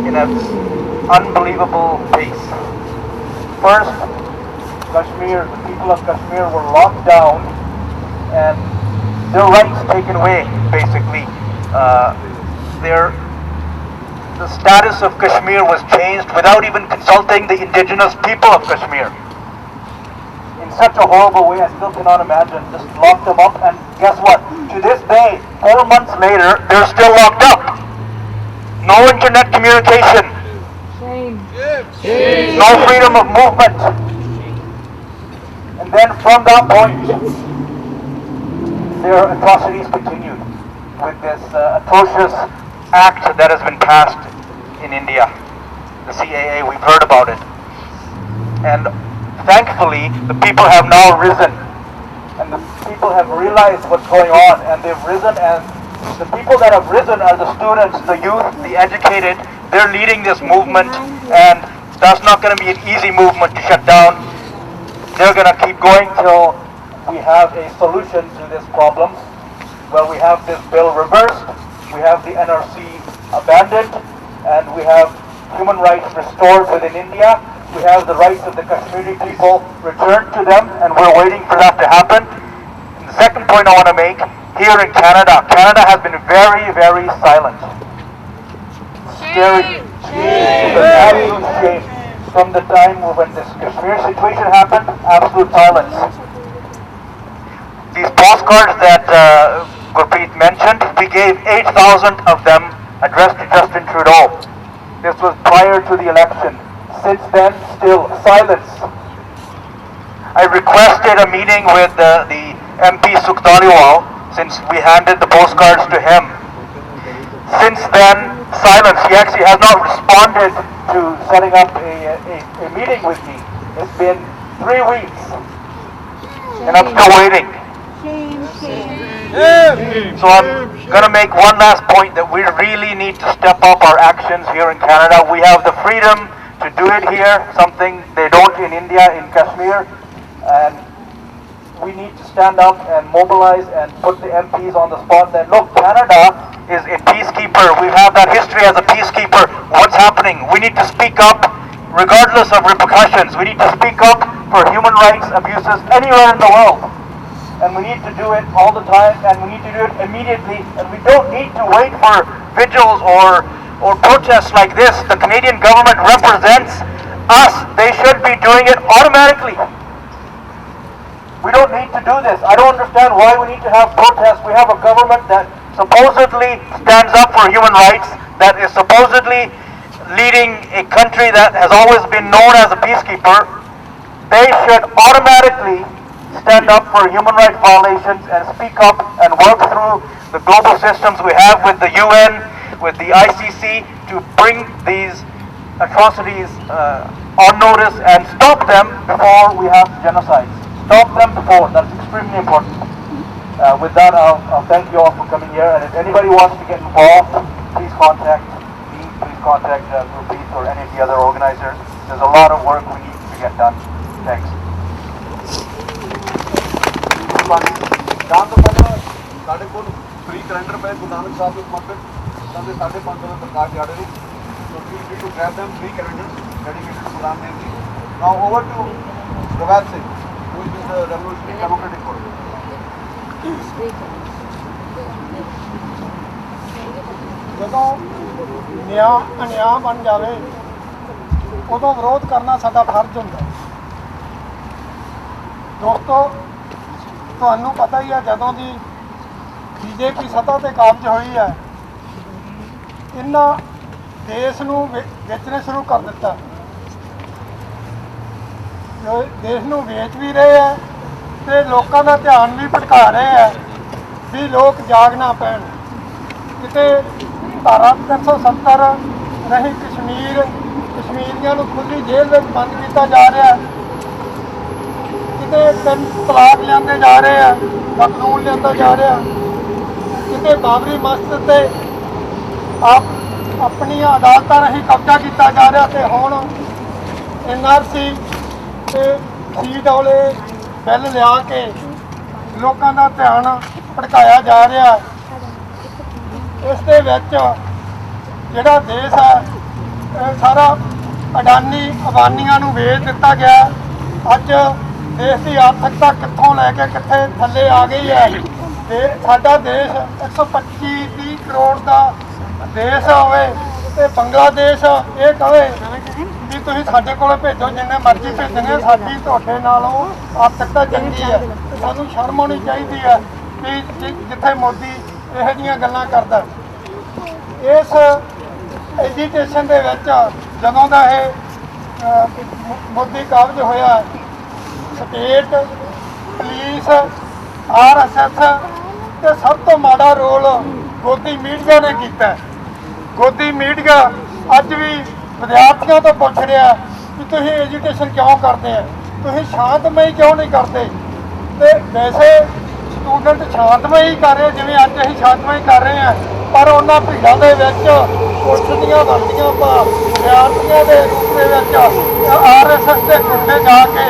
Speaker 6: in an unbelievable pace. First, Kashmir, the people of Kashmir were locked down and their rights taken away, basically. The status of Kashmir was changed without even consulting the indigenous people of Kashmir. In such a horrible way, I still cannot imagine. Just locked them up, and guess what? To this day, 4 months later, they're still locked up. No internet communication. No freedom of movement. And then from that point, their atrocities continued with this atrocious act that has been passed in India, the CAA. We've heard about it, and thankfully the people have now risen, and the people have realized what's going on, and they've risen, and the people that have risen are the students, the youth, the educated. They're leading this movement, and that's not going to be an easy movement to shut down. They're going to keep going till we have a solution to this problem. Well, we have this bill reversed, we have the NRC abandoned, and we have human rights restored within India. We have the rights of the Kashmiri people returned to them, and we're waiting for that to happen. And the second point I want to make, here in Canada, Canada has been very silent. Scary. It's an absolute shame. From the time when this Kashmir situation happened, absolute silence. These postcards that Gurpreet mentioned, we gave 8,000 of them addressed to Justin Trudeau. This was prior to the election. Since then, still silence. I requested a meeting with the MP Sukhdaliwal since we handed the postcards to him. Since then, silence. He actually has not responded to setting up a meeting with me. It's been 3 weeks, and I'm still waiting. So I'm going to make one last point, that we really need to step up our actions here in Canada. We have the freedom to do it here, something they don't in India, in Kashmir, and we need to stand up and mobilize and put the MPs on the spot that, look, Canada is a peacekeeper. We have that history as a peacekeeper. What's happening? We need to speak up regardless of repercussions. We need to speak up for human rights abuses anywhere in the world. And we need to do it all the time, and we need to do it immediately, and we don't need to wait for vigils or protests like this. The Canadian government represents us. They should be doing it automatically. We don't need to do this. I don't understand why we need to have protests. We have a government that supposedly stands up for human rights, that is supposedly leading a country that has always been known as a peacekeeper. They should automatically stand up for human rights violations and speak up and work through the global systems we have with the UN, with the ICC, to bring these atrocities on notice and stop them before we have genocides. Stop them before. That's extremely important. With that, I'll thank you all for coming here, and if anybody wants to get involved, please contact me, please contact Gurpreet or any of the other organizers. There's a lot of work we need to get done. Thanks.
Speaker 2: ਜਾਣ ਤੋਂ ਪਹਿਲਾਂ ਸਾਡੇ ਕੋਲ free calendar ਪਏ ਗੁਰੂ ਨਾਨਕ ਸਾਹਿਬ ਦੇ ਸਮਰਪਿਤ ਸਾਡੇ 550 ਪ੍ਰਕਾਸ਼ ਦਿਹਾੜੇ ਨੂੰ so feel free to grab them, free calendars dedicated to Guru Nanak Ji. Now over to Rawat Singh, who is the Revolutionary Democratic Party.
Speaker 3: ਜਦੋਂ ਅਨਿਆਂ ਬਣ ਜਾਵੇ ਉਦੋਂ ਵਿਰੋਧ ਕਰਨਾ ਸਾਡਾ ਫਰਜ਼ ਹੁੰਦਾ। ਦੋਸਤੋ, ਤੁਹਾਨੂੰ ਪਤਾ ਹੀ ਹੈ, ਜਦੋਂ ਦੀ ਬੀਜੇਪੀ ਸੱਤਾ ਤੇ ਕਾਬਜ਼ ਹੋਈ ਹੈ, ਇਹਨਾਂ ਦੇਸ਼ ਨੂੰ ਵੇਚਣੇ ਸ਼ੁਰੂ ਕਰ ਦਿੱਤਾ। ਦੇਸ਼ ਨੂੰ ਵੇਚ ਵੀ ਰਹੇ ਹੈ ਤੇ ਲੋਕਾਂ ਦਾ ਧਿਆਨ ਵੀ ਭਟਕਾ ਰਹੇ ਹੈ ਵੀ ਲੋਕ ਜਾਗ ਨਾ ਪੈਣ। ਕਿਤੇ ਧਾਰਾ 370 ਰਹੀ ਕਸ਼ਮੀਰੀਆਂ ਨੂੰ ਖੁੱਲ੍ਹੀ ਜੇਲ੍ਹ ਵਿੱਚ ਬੰਦ ਕੀਤਾ ਜਾ ਰਿਹਾ। ਕਿਤੇ 3 ਤਲਾਕ ਲਿਆਂਦੇ ਜਾ ਰਹੇ ਆ, ਕਾਨੂੰਨ ਲਿਆਂਦਾ ਜਾ ਰਿਹਾ। ਕਿਤੇ ਬਾਬਰੀ ਮਸਜਿਦ ਤੇ ਆਪਣੀਆਂ ਅਦਾਲਤਾਂ ਰਾਹੀਂ ਕਬਜ਼ਾ ਕੀਤਾ ਜਾ ਰਿਹਾ ਤੇ ਹੁਣ NRC ਤੇ CWA ਬਿੱਲ ਲਿਆ ਕੇ ਲੋਕਾਂ ਦਾ ਧਿਆਨ ਭਟਕਾਇਆ ਜਾ ਰਿਹਾ। ਇਸ ਦੇ ਵਿੱਚ ਜਿਹੜਾ ਦੇਸ਼ ਹੈ ਇਹ ਸਾਰਾ ਅਡਾਨੀਆਂ ਨੂੰ ਵੇਚ ਦਿੱਤਾ ਗਿਆ। ਅੱਜ ਦੇਸ਼ ਦੀ ਆਰਥਿਕਤਾ ਕਿੱਥੋਂ ਲੈ ਕੇ ਕਿੱਥੇ ਥੱਲੇ ਆ ਗਈ ਹੈ। ਤੇ ਸਾਡਾ ਦੇਸ਼ 125-30 ਕਰੋੜ ਦਾ ਦੇਸ਼ ਹੋਵੇ ਤੇ ਬੰਗਲਾਦੇਸ਼ ਇਹ ਕਹੇ ਵੀ ਤੁਸੀਂ ਸਾਡੇ ਕੋਲ ਭੇਜੋ ਜਿੰਨੇ ਮਰਜ਼ੀ ਭੇਜਣੇ, ਸਾਡੀ ਤੁਹਾਡੇ ਨਾਲੋਂ ਆਰਥਿਕਤਾ ਚੰਗੀ ਹੈ। ਤੇ ਸਾਨੂੰ ਸ਼ਰਮ ਆਉਣੀ ਚਾਹੀਦੀ ਹੈ ਵੀ ਜਿੱਥੇ ਮੋਦੀ ਇਹੋ ਜਿਹੀਆਂ ਗੱਲਾਂ ਕਰਦਾ। ਇਸ ਐਜੀਟੇਸ਼ਨ ਦੇ ਵਿੱਚ ਜਦੋਂ ਦਾ ਇਹ ਮੋਦੀ ਕਾਬਜ਼ ਹੋਇਆ, ਸਟੇਟ ਪੁਲਿਸ RSS ਤੇ ਸਭ ਤੋਂ ਮਾੜਾ ਰੋਲ ਗੋਦੀ ਮੀਡੀਆ ਨੇ ਕੀਤਾ। ਗੋਦੀ ਮੀਡੀਆ ਅੱਜ ਵੀ ਵਿਦਿਆਰਥੀਆਂ ਤੋਂ ਪੁੱਛ ਰਿਹਾ ਕਿ ਤੁਸੀਂ ਐਜੂਕੇਸ਼ਨ ਕਿਉਂ ਕਰਦੇ ਆ, ਤੁਸੀਂ ਸ਼ਾਂਤਮਈ ਕਿਉਂ ਨਹੀਂ ਕਰਦੇ। ਤੇ ਵੈਸੇ ਸਟੂਡੈਂਟ ਸ਼ਾਂਤਮਈ ਕਰ ਰਹੇ ਜਿਵੇਂ ਅੱਜ ਅਸੀਂ ਸ਼ਾਂਤਮਈ ਕਰ ਰਹੇ ਹਾਂ, ਪਰ ਉਹਨਾਂ ਭੀੜਾਂ ਦੇ ਵਿੱਚ ਪੁਲਿਸ ਦੀਆਂ ਵਰਦੀਆਂ ਪਾ ਵਿਦਿਆਰਥੀਆਂ ਦੇ ਰੂਪ ਦੇ ਵਿੱਚ RSS ਦੇ ਗੁੰਡੇ ਜਾ ਕੇ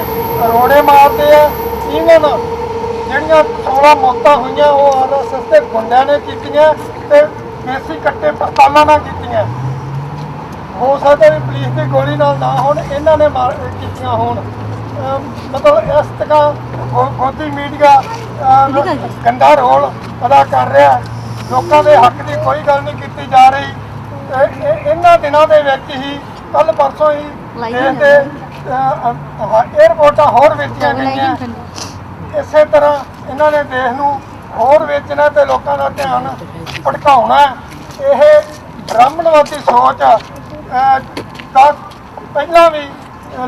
Speaker 3: ਰੋੜੇ ਮਾਰਦੇ ਆ। ਈਵਨ ਜਿਹੜੀਆਂ 16 ਮੌਤਾਂ ਹੋਈਆਂ ਉਹ RSS ਦੇ ਗੁੰਡਿਆਂ ਨੇ ਕੀਤੀਆਂ ਤੇ ਦੇਸੀ ਕੱਟੇ ਪਿਸਤੌਲਾਂ ਨਾਲ ਕੀਤੀਆਂ। ਹੋ ਸਕਦਾ ਵੀ ਪੁਲਿਸ ਦੀ ਗੋਲੀ ਨਾਲ ਨਾ ਹੋਣ, ਇਹਨਾਂ ਨੇ ਕੀਤੀਆਂ ਹੋਣ। ਮਤਲਬ ਇਸ ਤਰ੍ਹਾਂ ਗੋਦੀ ਮੀਡੀਆ ਗੰਦਾ ਰੋਲ ਅਦਾ ਕਰ ਰਿਹਾ। ਲੋਕਾਂ ਦੇ ਹੱਕ ਦੀ ਕੋਈ ਗੱਲ ਨਹੀਂ ਕੀਤੀ ਜਾ ਰਹੀ। ਇਹਨਾਂ ਦਿਨਾਂ ਦੇ ਵਿੱਚ ਹੀ ਕੱਲ ਪਰਸੋਂ ਹੀ ਦੇਸ਼ ਦੇ ਏਅਰਪੋਰਟਾਂ ਹੋਰ ਵੇਚੀਆਂ ਗਈਆਂ। ਇਸੇ ਤਰ੍ਹਾਂ ਇਹਨਾਂ ਨੇ ਦੇਸ਼ ਨੂੰ ਹੋਰ ਵੇਚਣਾ ਤੇ ਲੋਕਾਂ ਦਾ ਧਿਆਨ ਭਟਕਾਉਣਾ। ਇਹ ਬ੍ਰਾਹਮਣਵਾਦੀ ਸੋਚ ਤਾਂ ਪਹਿਲਾਂ ਵੀ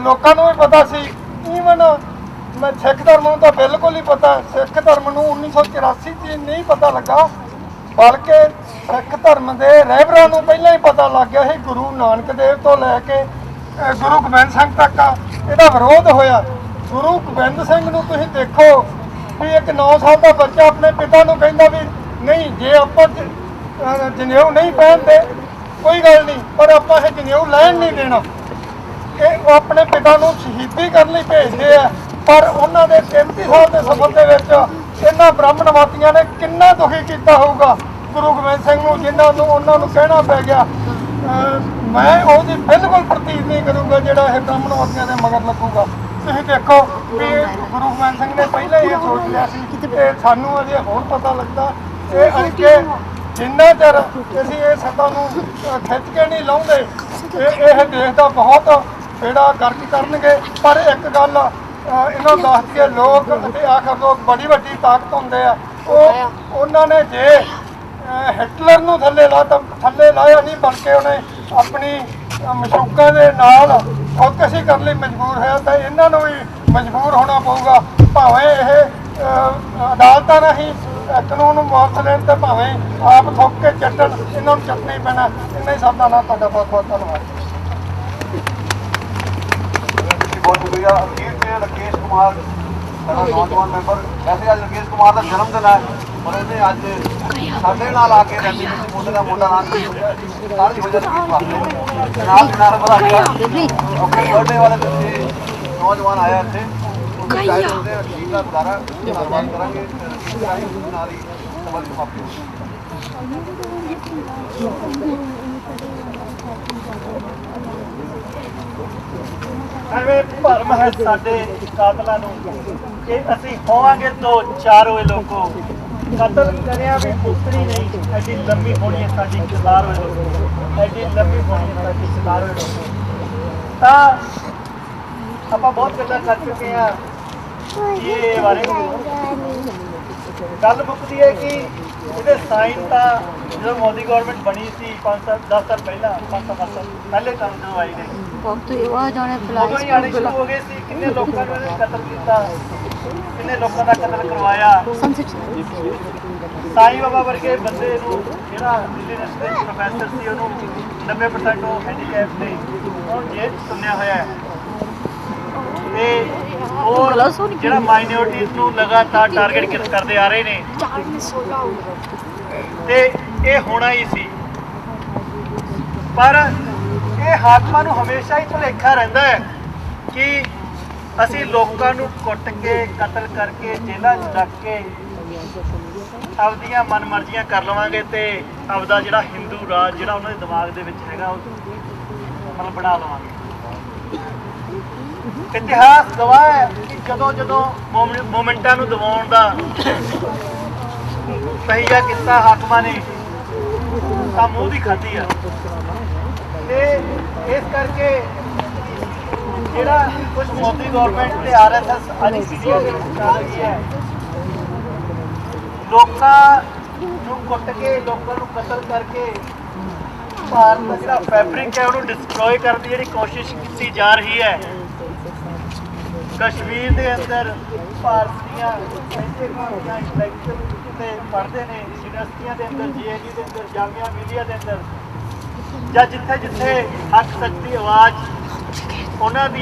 Speaker 3: ਲੋਕਾਂ ਨੂੰ ਵੀ ਪਤਾ ਸੀ। ਈਵਨ ਸਿੱਖ ਧਰਮ ਨੂੰ ਤਾਂ ਬਿਲਕੁਲ ਹੀ ਪਤਾ। ਸਿੱਖ ਧਰਮ ਨੂੰ 1984 'ਚ ਨਹੀਂ ਪਤਾ ਲੱਗਾ, ਬਲਕਿ ਸਿੱਖ ਧਰਮ ਦੇ ਰਹਿਬਰਾਂ ਨੂੰ ਪਹਿਲਾਂ ਹੀ ਪਤਾ ਲੱਗ ਗਿਆ ਸੀ। ਗੁਰੂ ਨਾਨਕ ਦੇਵ ਤੋਂ ਲੈ ਕੇ ਗੁਰੂ ਗੋਬਿੰਦ ਸਿੰਘ ਤੱਕ ਇਹਦਾ ਵਿਰੋਧ ਹੋਇਆ। ਗੁਰੂ ਗੋਬਿੰਦ ਸਿੰਘ ਨੂੰ ਤੁਸੀਂ ਦੇਖੋ ਵੀ ਇੱਕ 9 ਸਾਲ ਦਾ ਬੱਚਾ ਆਪਣੇ ਪਿਤਾ ਨੂੰ ਕਹਿੰਦਾ ਵੀ ਨਹੀਂ, ਜੇ ਆਪਾਂ ਜਨੇਊ ਨਹੀਂ ਪਹਿਨਦੇ ਕੋਈ ਗੱਲ ਨਹੀਂ, ਪਰ ਆਪਾਂ ਇਹ ਜਨੇਊ ਲੈਣ ਨਹੀਂ ਦੇਣਾ। ਇਹ ਆਪਣੇ ਪਿਤਾ ਨੂੰ ਸ਼ਹੀਦੀ ਕਰਨ ਲਈ ਭੇਜਦੇ ਆ। ਪਰ ਉਹਨਾਂ ਦੇ 33 ਸਾਲ ਦੇ ਸਫ਼ਰ ਦੇ ਵਿੱਚ ਇਹਨਾਂ ਬ੍ਰਾਹਮਣਵਾਦੀਆਂ ਨੇ ਕਿੰਨਾ ਦੁਖੀ ਕੀਤਾ ਹੋਊਗਾ ਗੁਰੂ ਗੋਬਿੰਦ ਸਿੰਘ ਨੂੰ, ਜਿਨ੍ਹਾਂ ਨੂੰ ਉਹਨਾਂ ਨੂੰ ਕਹਿਣਾ ਪੈ ਗਿਆ। ਮੈਂ ਉਹਦੀ ਬਿਲਕੁਲ ਪ੍ਰਤੀਤ ਨਹੀਂ ਕਰੂੰਗਾ ਜਿਹੜਾ ਇਹ ਬ੍ਰਾਹਮਣਵਾਦੀਆਂ ਦੇ ਮਗਰ ਲੱਗੂਗਾ। ਤੁਸੀਂ ਦੇਖੋ ਵੀ ਗੁਰੂ ਗੋਬਿੰਦ ਸਿੰਘ ਨੇ ਪਹਿਲਾਂ ਇਹ ਸੋਚ ਲਿਆ ਸੀ ਤੇ ਸਾਨੂੰ ਅਜੇ ਹੁਣ ਪਤਾ ਲੱਗਦਾ। ਇਹ ਅੱਗੇ ਜਿੰਨਾ ਚਿਰ ਅਸੀਂ ਇਹ ਸੱਤਾ ਨੂੰ ਖਿੱਚ ਕੇ ਨਹੀਂ ਲਾਉਂਦੇ ਇਹ ਦੇਸ਼ ਦਾ ਬਹੁਤ ਬੇੜਾ ਗਰਕ ਕਰਨਗੇ। ਪਰ ਇੱਕ ਗੱਲ ਇਹਨਾਂ ਨੂੰ ਦੱਸ ਦਈਏ, ਲੋਕ ਅਤੇ ਆਖਰ ਲੋਕ ਬੜੀ ਵੱਡੀ ਤਾਕਤ ਹੁੰਦੇ ਆ। ਉਹਨਾਂ ਨੇ ਜੇ ਹਿਟਲਰ ਨੂੰ ਥੱਲੇ ਲਾਇਆ ਨਹੀਂ, ਬਲਕਿ ਉਹਨੇ ਆਪਣੀ ਮਸ਼ੂਕਾਂ ਦੇ ਨਾਲ ਖੁਦਕੁਸ਼ੀ ਕਰਨ ਲਈ ਮਜਬੂਰ ਹੋਇਆ ਤਾਂ ਇਹਨਾਂ ਨੂੰ ਵੀ ਮਜਬੂਰ ਹੋਣਾ ਪਊਗਾ। ਭਾਵੇਂ ਇਹ ਅਦਾਲਤਾਂ ਰਾਹੀਂ ਕਾਨੂੰਨ ਨੂੰ ਵਾਪਸ ਲੈਣ ਤੇ ਭਾਵੇਂ ਆਪ ਥੁੱਕ ਕੇ ਚੱਟਣ, ਇਹਨਾਂ ਨੂੰ ਚੱਟਣਾ ਹੀ ਪੈਣਾ। ਇੰਨਾ ਹੀ ਸ਼ਬਦਾਂ ਨਾਲ ਤੁਹਾਡਾ ਬਹੁਤ ਬਹੁਤ ਧੰਨਵਾਦ।
Speaker 2: ਬਹੁਤ ਸ਼ੁਕਰੀਆ। ਅਖੀਰ 'ਚ ਰਾਕੇਸ਼ ਕੁਮਾਰ ਸਾਡਾ ਨੌਜਵਾਨ ਮੈਂਬਰ। ਵੈਸੇ ਅੱਜ ਰਾਕੇਸ਼ ਕੁਮਾਰ ਦਾ ਜਨਮ ਦਿਨ ਹੈ, ਪਰ ਉਹਨੇ ਅੱਜ ਸਾਡੇ ਨਾਲ ਆ ਕੇ ਰੈਲੀ ਵਿੱਚ ਮੋਢੇ ਦਾ ਮੋਢਾ ਨਾਲ ਸਾਰੀ ਵਜ੍ਹਾ ਨਾਲ ਬੜਾ ਆਪਣੇ ਬਰਥਡੇ ਵਾਲੇ ਦਿਨ ਨੌਜਵਾਨ ਆਇਆ ਇੱਥੇ। ਠੀਕ ਦਾ ਗੁਜ਼ਾਰਾ ਧੰਨਵਾਦ ਕਰਾਂਗੇ। ਨਾਲ ਹੀ ਸਵਾਲ ਸਮਾਪਤ
Speaker 8: ਐਵੇਂ ਭਰਮ ਹੈ ਸਾਡੇ ਕਾਤਲਾਂ ਨੂੰ ਕਿ ਅਸੀਂ ਹੋਵਾਂਗੇ ਤੋਂ 4 ਹੋਏ ਲੋਕੋ। ਕਤਲ ਕਰਿਆ ਵੀ ਪੁੱਤਰੀ ਨਹੀਂ, ਐਡੀ ਲੰਮੀ ਹੋਣੀ ਹੈ ਸਾਡੀ ਕਿਰਦਾਰ ਹੋਏ ਲੋਕੋ, ਐਡੀ ਲੰਮੀ ਹੋਣੀ ਹੈ ਸਾਡੀ ਕਿਰਦਾਰ ਹੋਏ ਲੋਕੋ। ਤਾਂ ਆਪਾਂ ਬਹੁਤ ਗੱਲਾਂ ਕਰ ਚੁੱਕੇ ਹਾਂ ਇਹ ਬਾਰੇ। ਗੱਲ ਮੁੱਕਦੀ ਹੈ ਕਿ ਇਹਦੇ ਸਾਈਨ ਤਾਂ ਜਦੋਂ ਮੋਦੀ ਗਵਰਨਮੈਂਟ ਬਣੀ ਸੀ 10 ਸਾਲ ਪਹਿਲਾਂ, 5 ਸਾਲ ਪਹਿਲੇ ਕੰਮ ਜਦੋਂ ਆਈ ਗਈ ਉਦੋਂ ਹੀ ਆਣੇ ਸ਼ੁਰੂ ਹੋ ਗਏ ਸੀ। ਕਿੰਨੇ ਲੋਕਾਂ ਨੂੰ ਇਹਨੇ ਕਤਲ ਕੀਤਾ, ਕਿੰਨੇ ਲੋਕਾਂ ਦਾ ਕਤਲ ਕਰਵਾਇਆ। ਸਾਈਂ ਬਾਬਾ ਵਰਗੇ ਬੰਦੇ ਨੂੰ ਜਿਹੜਾ ਦਿੱਲੀ ਯੂਨੀਵਰਸਿਟੀ ਦੇ ਪ੍ਰੋਫੈਸਰ ਸੀ ਉਹਨੂੰ 90% ਉਹ ਹੈਂਡੀਕੈਪ ਨੇ ਉਹ ਜੇਲ੍ਹ 'ਚ ਸੁਣਿਆ ਹੋਇਆ ਹੈ ਤੇ ਉਹ ਜਿਹੜਾ ਮਾਈਨੋਰਟੀਜ਼ ਨੂੰ ਲਗਾਤਾਰ ਟਾਰਗੇਟ ਕਰਦੇ ਆ ਰਹੇ ਨੇ ਤੇ ਇਹ ਹੋਣਾ ਹੀ ਸੀ। ਪਰ ਇਹ ਹਾਕਮਾਂ ਨੂੰ ਹਮੇਸ਼ਾ ਹੀ ਭੁਲੇਖਾ ਰਹਿੰਦਾ ਹੈ ਕਿ ਅਸੀਂ ਲੋਕਾਂ ਨੂੰ ਕੁੱਟ ਕੇ ਕਤਲ ਕਰਕੇ ਜੇਲ੍ਹਾਂ 'ਚ ਰੱਖ ਕੇ ਆਪਦੀਆਂ ਮਨਮਰਜ਼ੀਆਂ ਕਰ ਲਵਾਂਗੇ ਤੇ ਆਪਦਾ ਜਿਹੜਾ ਹਿੰਦੂ ਰਾਜ ਜਿਹੜਾ ਉਹਨਾਂ ਦੇ ਦਿਮਾਗ ਦੇ ਵਿੱਚ ਹੈਗਾ ਉਹ ਮਤਲਬ ਬਣਾ ਲਵਾਂਗੇ। ਇਤਿਹਾਸ ਗਵਾਹ ਹੈ ਕਿ ਜਦੋਂ ਮੂਵਮੈਂਟਾਂ ਨੂੰ ਦਬਾਉਣ ਦਾ ਤਹੀਆ ਕੀਤਾ ਹਾਕਮਾਂ ਨੇ ਤਾਂ ਮੂੰਹ ਦੀ ਖਾਧੀ ਆ ਤੇ ਇਸ ਕਰਕੇ ਜਿਹੜਾ ਕੁਝ ਮੋਦੀ ਗਵਰਨਮੈਂਟ ਤੇ RSS ਅੱਜ ਇੰਡੀਆ ਦੇ ਵਿੱਚ ਕਰ ਰਹੀ ਹੈ ਲੋਕਾਂ ਨੂੰ ਕੁੱਟ ਕੇ ਲੋਕਾਂ ਨੂੰ ਕਤਲ ਕਰਕੇ ਭਾਰਤ ਦਾ ਜਿਹੜਾ ਫੈਬਰਿਕ ਹੈ ਉਹਨੂੰ ਡਿਸਟਰੋਏ ਕਰਨ ਦੀ ਜਿਹੜੀ ਕੋਸ਼ਿਸ਼ ਕੀਤੀ ਜਾ ਰਹੀ ਹੈ। ਕਸ਼ਮੀਰ ਦੇ ਅੰਦਰ ਭਾਰਤ ਦੀਆਂ ਇੰਟੈਲੈਕਚੁਅਲ ਤੇ ਪੜ੍ਹਦੇ ਨੇ ਯੂਨੀਵਰਸਿਟੀਆਂ ਦੇ ਅੰਦਰ JNU ਦੇ ਅੰਦਰ ਜਾਮੀਆ ਮਿਲੀਆ ਦੇ ਅੰਦਰ ਜਾਂ ਜਿੱਥੇ ਜਿੱਥੇ ਹੱਕ ਸੱਚ ਦੀ ਆਵਾਜ਼ ਉਹਨਾਂ ਦੀਆਂ